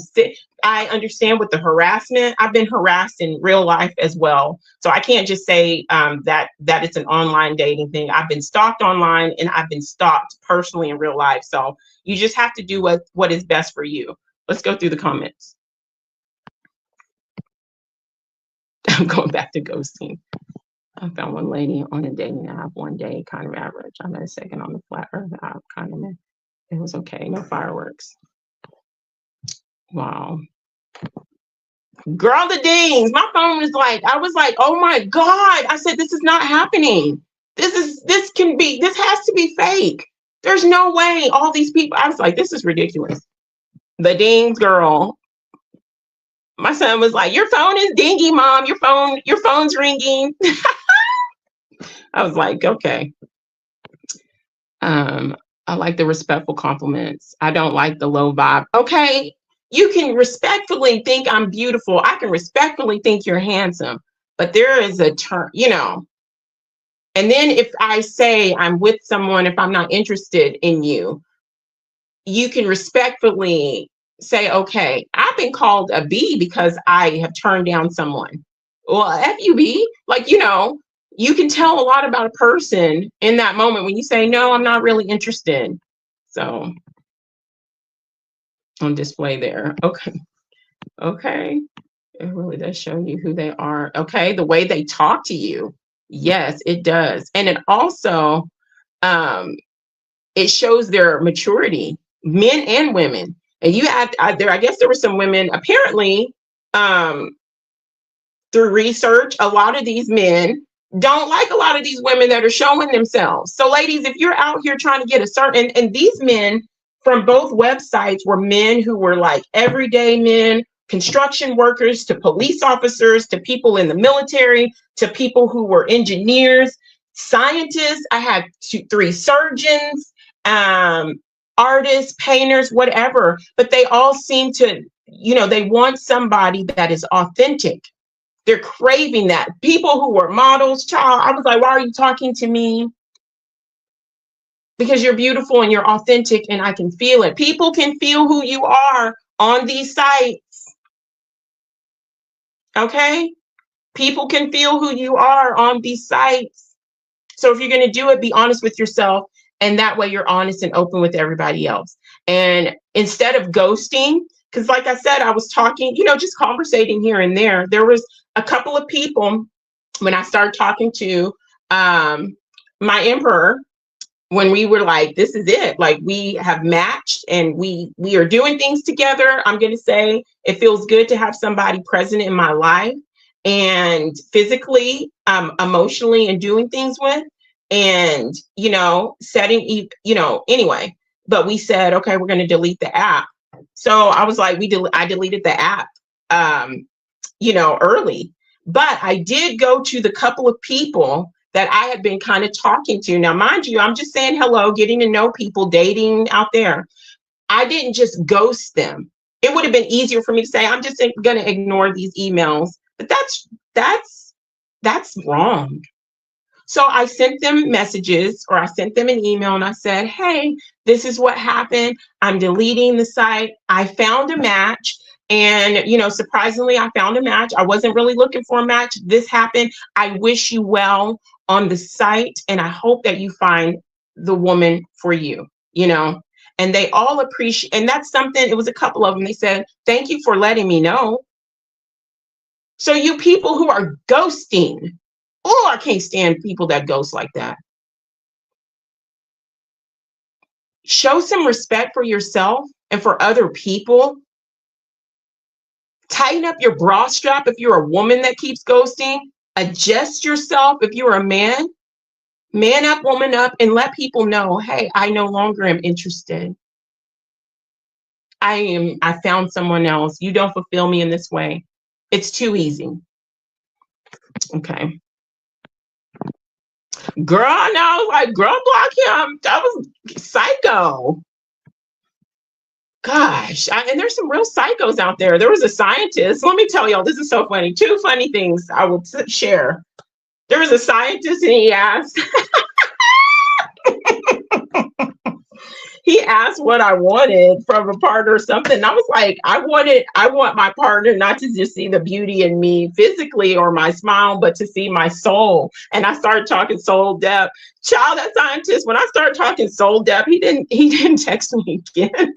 Speaker 1: I understand with the harassment. I've been harassed in real life as well. So I can't just say that it's an online dating thing. I've been stalked online, and I've been stalked personally in real life. So you just have to do what is best for you. Let's go through the comments. I'm going back to ghosting. I found one lady on a dating app one day, kind of average. I met a second on the flat earth app, kind of, it was okay, no fireworks. Wow. Girl, the dings. My phone was like, I was like, oh my God. I said, this is not happening. This has to be fake. There's no way all these people, I was like, this is ridiculous. The dings, girl. My son was like, your phone is dingy, Mom. Your phone's ringing. I was like, okay. I like the respectful compliments. I don't like the low vibe. Okay, you can respectfully think I'm beautiful. I can respectfully think you're handsome, but there is a term, And then if I say I'm with someone, if I'm not interested in you, you can respectfully say, okay, I've been called a B because I have turned down someone. Well, FUB, you can tell a lot about a person in that moment when you say, no, I'm not really interested. So on display there. Okay. It really does show you who they are. Okay. The way they talk to you. Yes, it does. And it also, it shows their maturity. men and women. And you had there, I guess there were some women apparently, um, through research, a lot of these men don't like a lot of these women that are showing themselves. So, ladies, if you're out here trying to get a certain, and these men from both websites were men who were like everyday men, construction workers to police officers to people in the military to people who were engineers, scientists. I had three surgeons, artists, painters, whatever. But they all seem to, they want somebody that is authentic. They're craving that. People who were models, child, I was like, why are you talking to me? Because you're beautiful and you're authentic and I can feel it. People can feel who you are on these sites. Okay? People can feel who you are on these sites. So if you're going to do it, be honest with yourself. And that way you're honest and open with everybody else. And instead of ghosting, because like I said, I was talking, just conversating here and there. There was a couple of people when I started talking to my emperor, when we were like, this is it, like we have matched and we are doing things together. I'm going to say it feels good to have somebody present in my life and physically, emotionally, and doing things with, and setting, anyway. But we said, okay, we're going to delete the app. So I was like, I deleted the app early. But I did go to the couple of people that I had been kind of talking to. Now, mind you, I'm just saying hello, getting to know people, dating out there. I didn't just ghost them. It would have been easier for me to say, I'm just going to ignore these emails. But that's wrong. So I sent them messages, or I sent them an email, and I said, hey, this is what happened. I'm deleting the site. I found a match. And, surprisingly, I found a match. I wasn't really looking for a match. This happened. I wish you well on the site. And I hope that you find the woman for you, And they all appreciate, and that's something, it was a couple of them. They said, thank you for letting me know. So you people who are ghosting, I can't stand people that ghost like that. Show some respect for yourself and for other people. Tighten up your bra strap if you're a woman that keeps ghosting. Adjust yourself if you're a man. Man up, woman up, and let people know, hey, I no longer am interested. I found someone else. You don't fulfill me in this way. It's too easy. Okay. Girl, I know, like, girl, block him. That was psycho. Gosh, and there's some real psychos out there. There was a scientist. Let me tell y'all, this is so funny. Two funny things I will share. There was a scientist, and he asked, he asked what I wanted from a partner or something. And I was like, I want my partner not to just see the beauty in me physically or my smile, but to see my soul. And I started talking soul depth. Child, that scientist, when I started talking soul depth, he didn't text me again.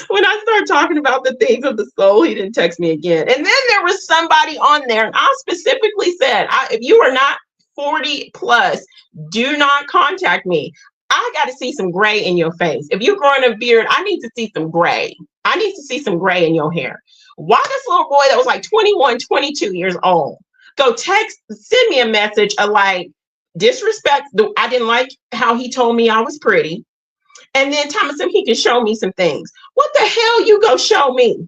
Speaker 1: When I started talking about the things of the soul, he didn't text me again. And then there was somebody on there, and I specifically said, if you are not 40 plus, do not contact me. I got to see some gray in your face. If you're growing a beard, I need to see some gray. I need to see some gray in your hair. Why this little boy that was like 21, 22 years old send me a message of like disrespect. I didn't like how he told me I was pretty. And then Thomas said he can show me some things. What the hell you go show me?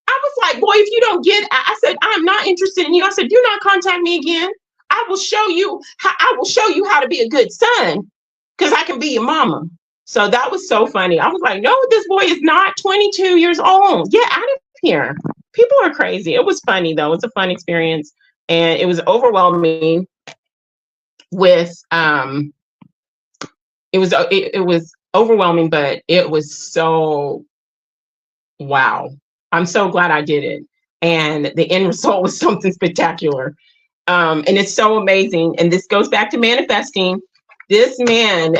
Speaker 1: I was like, boy, if you don't get, I said, I'm not interested in you. I said, do not contact me again. I will show you how to be a good son, because I can be your mama. So that was so funny. I was like, no, this boy is not 22 years old. Get out of here. People are crazy. It was funny though. It's a fun experience. And it was overwhelming with, it was overwhelming, but it was so, wow. I'm so glad I did it. And the end result was something spectacular. And it's so amazing. And this goes back to manifesting. This man,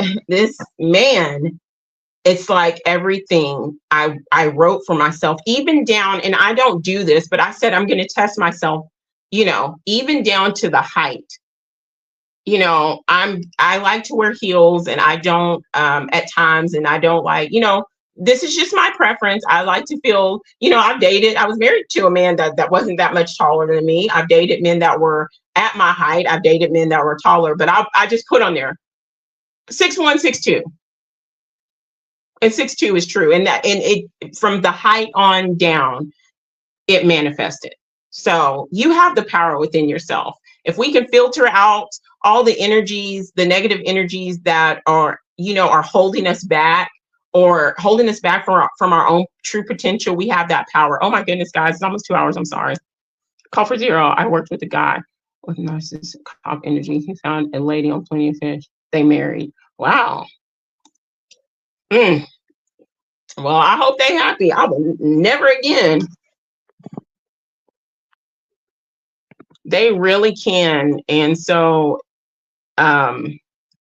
Speaker 1: it's like everything I wrote for myself, even down, and I don't do this, but I said, I'm going to test myself, even down to the height. you know, I like to wear heels, and I don't at times, and I don't like, you know, this is just my preference. I like to feel, you know, I was married to a man that wasn't that much taller than me. I've dated men that were at my height. I've dated men that were taller, but I just put on there 6'1", 6'2". And 6'2" is true. And it from the height on down, it manifested. So you have the power within yourself. If we can filter out all the energies, the negative energies that are, you know, are holding us back, or holding us back from our own true potential, we have that power. Oh my goodness, guys, it's almost 2 hours. I'm sorry. Call for zero. I worked with a guy with narcissistic cop energy. He found a lady on Plenty of Fish. They married. Wow. Well, I hope they happy. I will never again. They really can. And so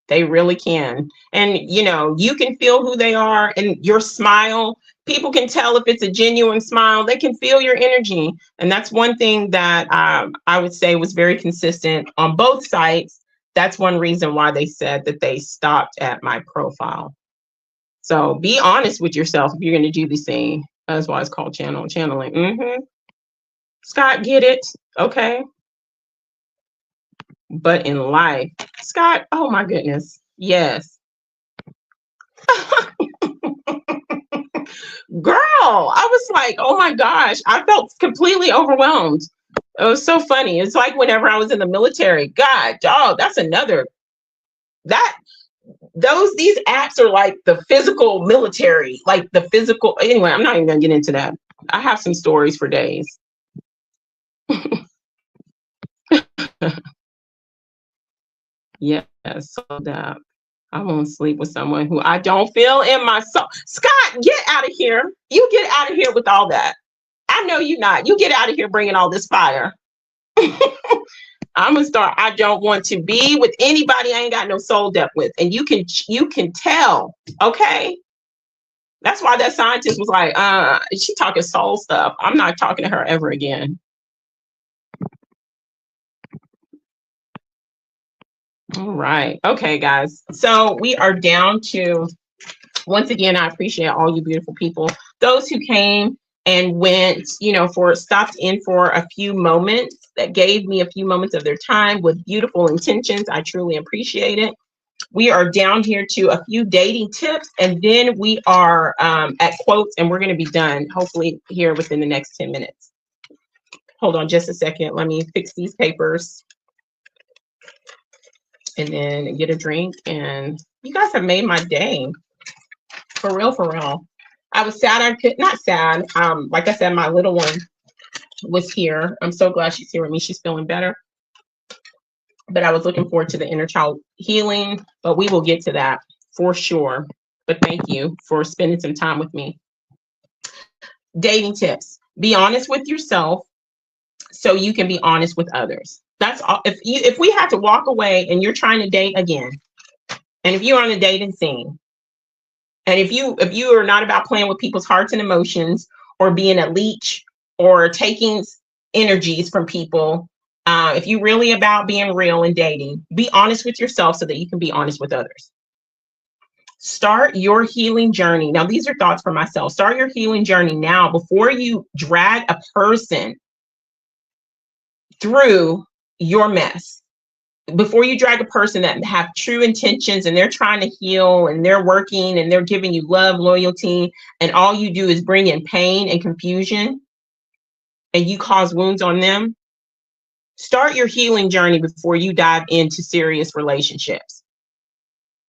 Speaker 1: they really can. And, you know, you can feel who they are, and your smile, people can tell if it's a genuine smile. They can feel your energy. And that's one thing that I would say was very consistent on both sides. That's one reason why they said that they stopped at my profile. So be honest with yourself if you're going to do this thing. That's why it's called channeling. Scott, get it? Okay. But in life, Scott, oh my goodness, yes. Girl, I was like, oh my gosh, I felt completely overwhelmed. It was so funny. It's like whenever I was in the military, God, dog, that's another, these apps are like the physical military, like the physical. Anyway, I'm not even gonna get into that. I have some stories for days. Yes, so that I won't sleep with someone who I don't feel in my soul. Scott, get out of here. You get out of here with all that. I know you not. You get out of here bringing all this fire. I'm gonna start. I don't want to be with anybody I ain't got no soul depth with, and you can tell. Okay, that's why that scientist was like, she talking soul stuff. I'm not talking to her ever again. All right. Okay, guys. So we are down to, once again, I appreciate all you beautiful people. Those who came and went, you know, stopped in for a few moments, that gave me a few moments of their time with beautiful intentions. I truly appreciate it. We are down here to a few dating tips, and then we are at quotes, and we're going to be done, hopefully here within the next 10 minutes. Hold on just a second. Let me fix these papers and then get a drink. And you guys have made my day. For real, for real. I was sad I could, not sad. Like I said, my little one was here. I'm so glad she's here with me. She's feeling better. But I was looking forward to the inner child healing, but we will get to that for sure. But thank you for spending some time with me. Dating tips. Be honest with yourself so you can be honest with others. That's all. If we had to walk away and you're trying to date again, and if you're on a dating scene, and if you are not about playing with people's hearts and emotions, or being a leech, or taking energies from people, if you're really about being real and dating, be honest with yourself so that you can be honest with others. Start your healing journey. Now, these are thoughts for myself. Start your healing journey now before you drag a person through your mess. Before you drag a person that have true intentions and they're trying to heal and they're working and they're giving you love, loyalty, and all you do is bring in pain and confusion and you cause wounds on them. Start your healing journey before you dive into serious relationships.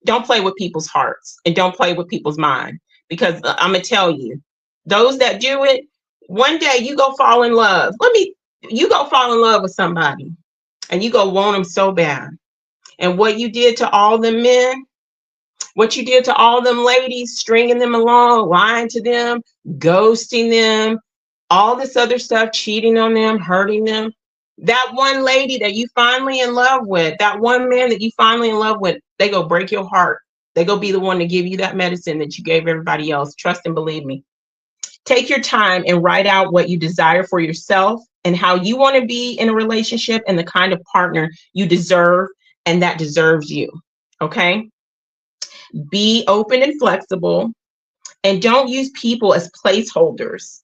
Speaker 1: Don't play with people's hearts and don't play with people's mind, because I'm going to tell you, those that do it, one day you go fall in love. You go fall in love with somebody and you go want them so bad. And what you did to all them men, what you did to all them ladies, stringing them along, lying to them, ghosting them, all this other stuff, cheating on them, hurting them. That one lady that you finally in love with, that one man that you finally in love with, they go break your heart. They go be the one to give you that medicine that you gave everybody else. Trust and believe me. Take your time and write out what you desire for yourself and how you want to be in a relationship and the kind of partner you deserve and that deserves you. Okay? Be open and flexible, and don't use people as placeholders.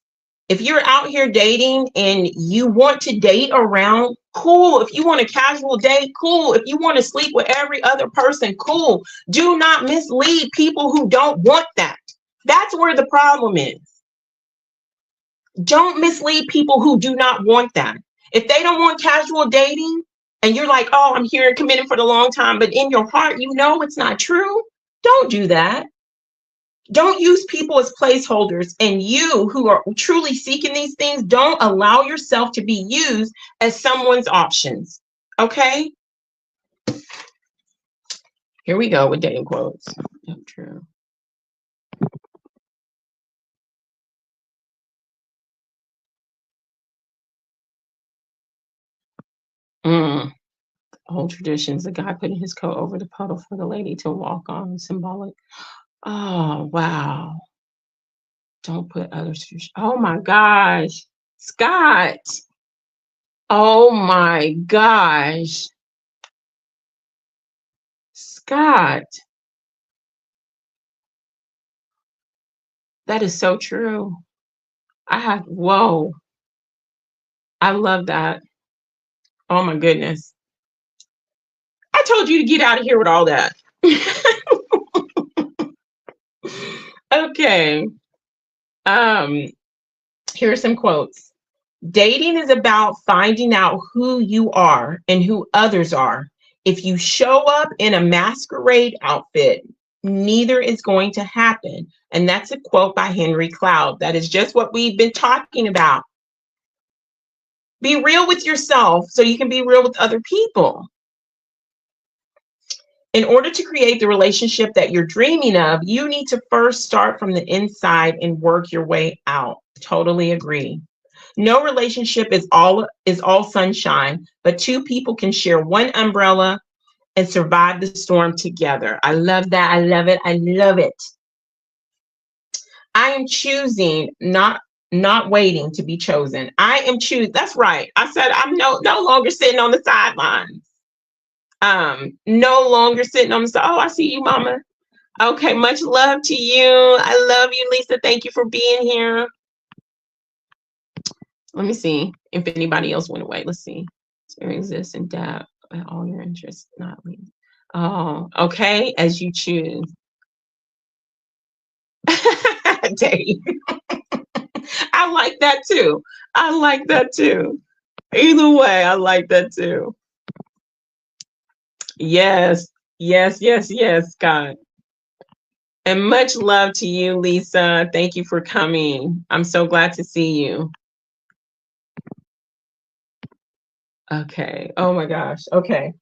Speaker 1: If you're out here dating and you want to date around, cool. If you want a casual date, cool. If you want to sleep with every other person, cool. Do not mislead people who don't want that. That's where the problem is. Don't mislead people who do not want that. If they don't want casual dating and you're like, oh, I'm here and committed for the long time, but in your heart, you know it's not true, don't do that. Don't use people as placeholders. And you who are truly seeking these things, don't allow yourself to be used as someone's options. Okay? Here we go with dating quotes. Oh, true. Old traditions. The guy putting his coat over the puddle for the lady to walk on. Symbolic. Oh, wow. Don't put others first. Oh my gosh. Scott. Oh my gosh. Scott. That is so true. Whoa. I love that. Oh my goodness. I told you to get out of here with all that. Okay. Here are some quotes. Dating is about finding out who you are and who others are. If you show up in a masquerade outfit, neither is going to happen. And that's a quote by Henry Cloud. That is just what we've been talking about. Be real with yourself so you can be real with other people. In order to create the relationship that you're dreaming of, you need to first start from the inside and work your way out. Totally agree. No relationship is all sunshine, but two people can share one umbrella and survive the storm together. I love that. I love it. I love it. I am choosing, not waiting to be chosen. I am choosing. That's right. I said I'm no longer sitting on the sidelines. No longer sitting on the side. Oh, I see you, Mama. Okay, much love to you. I love you, Lisa. Thank you for being here. Let me see if anybody else went away. Let's see. Experience this in depth at all your interests, not leave. Oh, okay, as you choose. Dave. I like that too. I like that too. Either way, I like that too. Yes, yes, yes, yes, Scott. And much love to you, Lisa. Thank you for coming. I'm so glad to see you. Okay. Oh my gosh. Okay.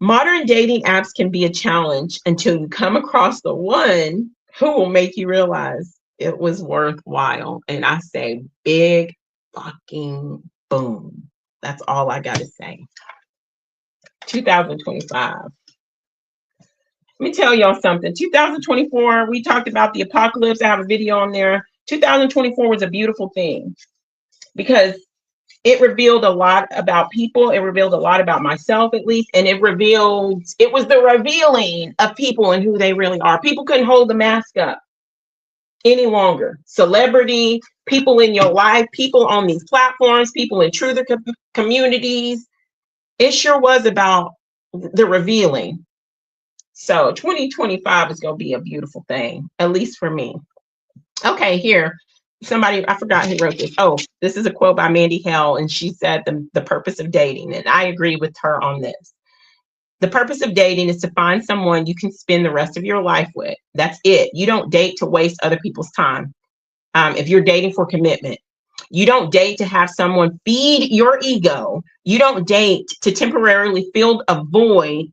Speaker 1: Modern dating apps can be a challenge until you come across the one who will make you realize it was worthwhile. And I say big fucking boom. That's all I got to say. 2025. Let me tell y'all something. 2024, we talked about the apocalypse. I have a video on there. 2024 was a beautiful thing because it revealed a lot about people. It revealed a lot about myself, at least. And it was the revealing of people and who they really are. People couldn't hold the mask up any longer. Celebrity, people in your life, people on these platforms, people in truther communities. It sure was about the revealing. So 2025 is going to be a beautiful thing, at least for me. Okay, here. Somebody, I forgot who wrote this. Oh, this is a quote by Mandy Hale, and she said the purpose of dating, and I agree with her on this. The purpose of dating is to find someone you can spend the rest of your life with. That's it. You don't date to waste other people's time. If you're dating for commitment, you don't date to have someone feed your ego. You don't date to temporarily fill a void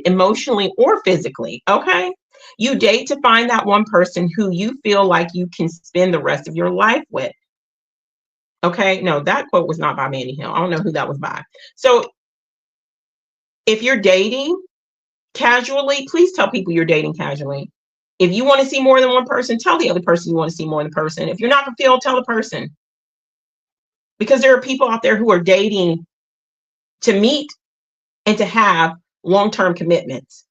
Speaker 1: emotionally or physically. Okay. You date to find that one person who you feel like you can spend the rest of your life with. Okay. No, that quote was not by Mandy Hill. I don't know who that was by. So if you're dating casually, please tell people you're dating casually. If you want to see more than one person, tell the other person you want to see more than one person. If you're not fulfilled, tell the person. Because there are people out there who are dating to meet and to have long-term commitments.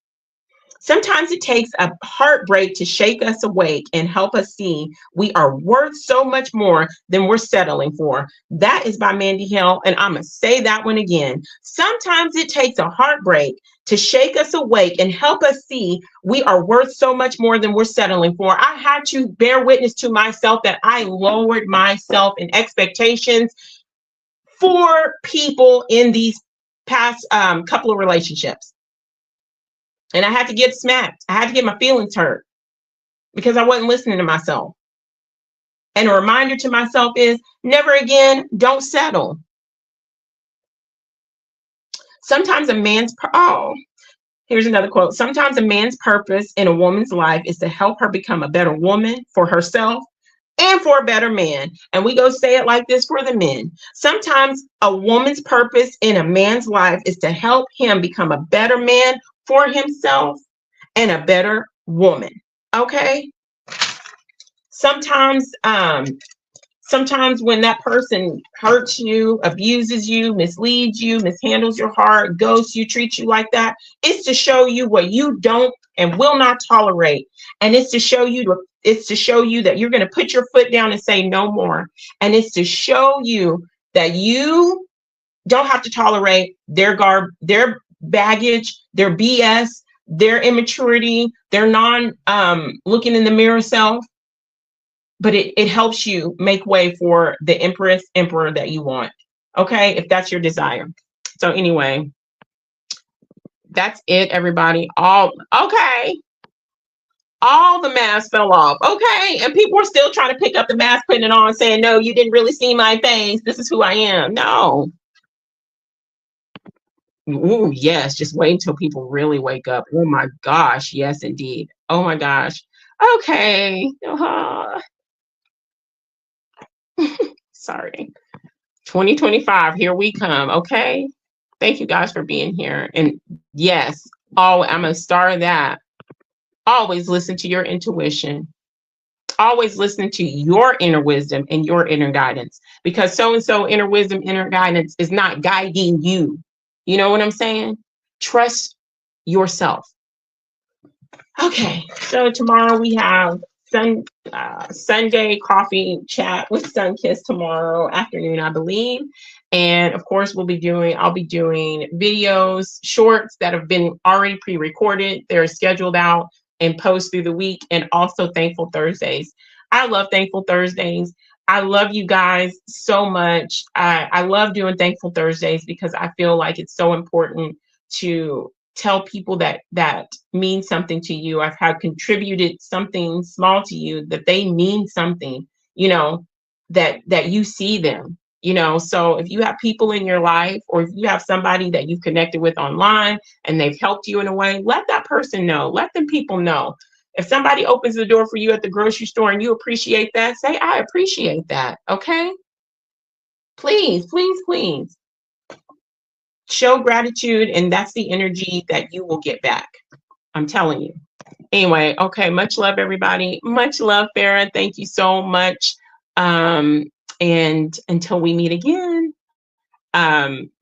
Speaker 1: Sometimes it takes a heartbreak to shake us awake and help us see we are worth so much more than we're settling for. That is by Mandy Hill, and I'm going to say that one again. Sometimes it takes a heartbreak to shake us awake and help us see we are worth so much more than we're settling for. I had to bear witness to myself that I lowered myself in expectations for people in these past couple of relationships. And I had to get smacked. I had to get my feelings hurt because I wasn't listening to myself. And a reminder to myself is never again, don't settle. Sometimes a man's, here's another quote. Sometimes a man's purpose in a woman's life is to help her become a better woman for herself and for a better man. And we go say it like this for the men. Sometimes a woman's purpose in a man's life is to help him become a better man for himself and a better woman. Okay. Sometimes when that person hurts you, abuses you, misleads you, mishandles your heart, ghosts you, treats you like that, it's to show you what you don't and will not tolerate. And it's to show you that you're going to put your foot down and say no more. And it's to show you that you don't have to tolerate their baggage, their BS, their immaturity, their looking in the mirror self. But it helps you make way for the emperor that you want. Okay, if that's your desire. So anyway, that's it, everybody. All the masks fell off. Okay, and people are still trying to pick up the mask, putting it on, saying, no, you didn't really see my face. This is who I am. No. Ooh, yes, just wait until people really wake up. Oh my gosh, yes, indeed. Oh my gosh. Okay. Sorry. 2025, here we come. Okay. Thank you guys for being here. And yes, I'm a star of that. Always listen to your intuition. Always listen to your inner wisdom and your inner guidance, because so-and-so inner wisdom, inner guidance is not guiding you. You know what I'm saying? Trust yourself. Okay, so tomorrow we have Sunday coffee chat with Sunkiss tomorrow afternoon, I believe. And of course, I'll be doing videos, shorts that have been already pre-recorded. They're scheduled out and post through the week, and also Thankful Thursdays. I love Thankful Thursdays. I love you guys so much. I love doing Thankful Thursdays because I feel like it's so important to tell people that mean something to you. I've had contributed something small to you, that they mean something, that you see them, So if you have people in your life, or if you have somebody that you've connected with online and they've helped you in a way, let that person know. Let them people know. If somebody opens the door for you at the grocery store and you appreciate that, say, I appreciate that. Okay. Please, please, please. Show gratitude, and that's the energy that you will get back. I'm telling you. Anyway, okay. Much love, everybody. Much love, Farah. Thank you so much. And until we meet again,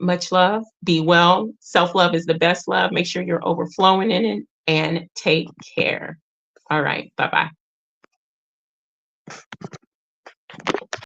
Speaker 1: much love. Be well. Self-love is the best love. Make sure you're overflowing in it, and take care. All right. Bye-bye.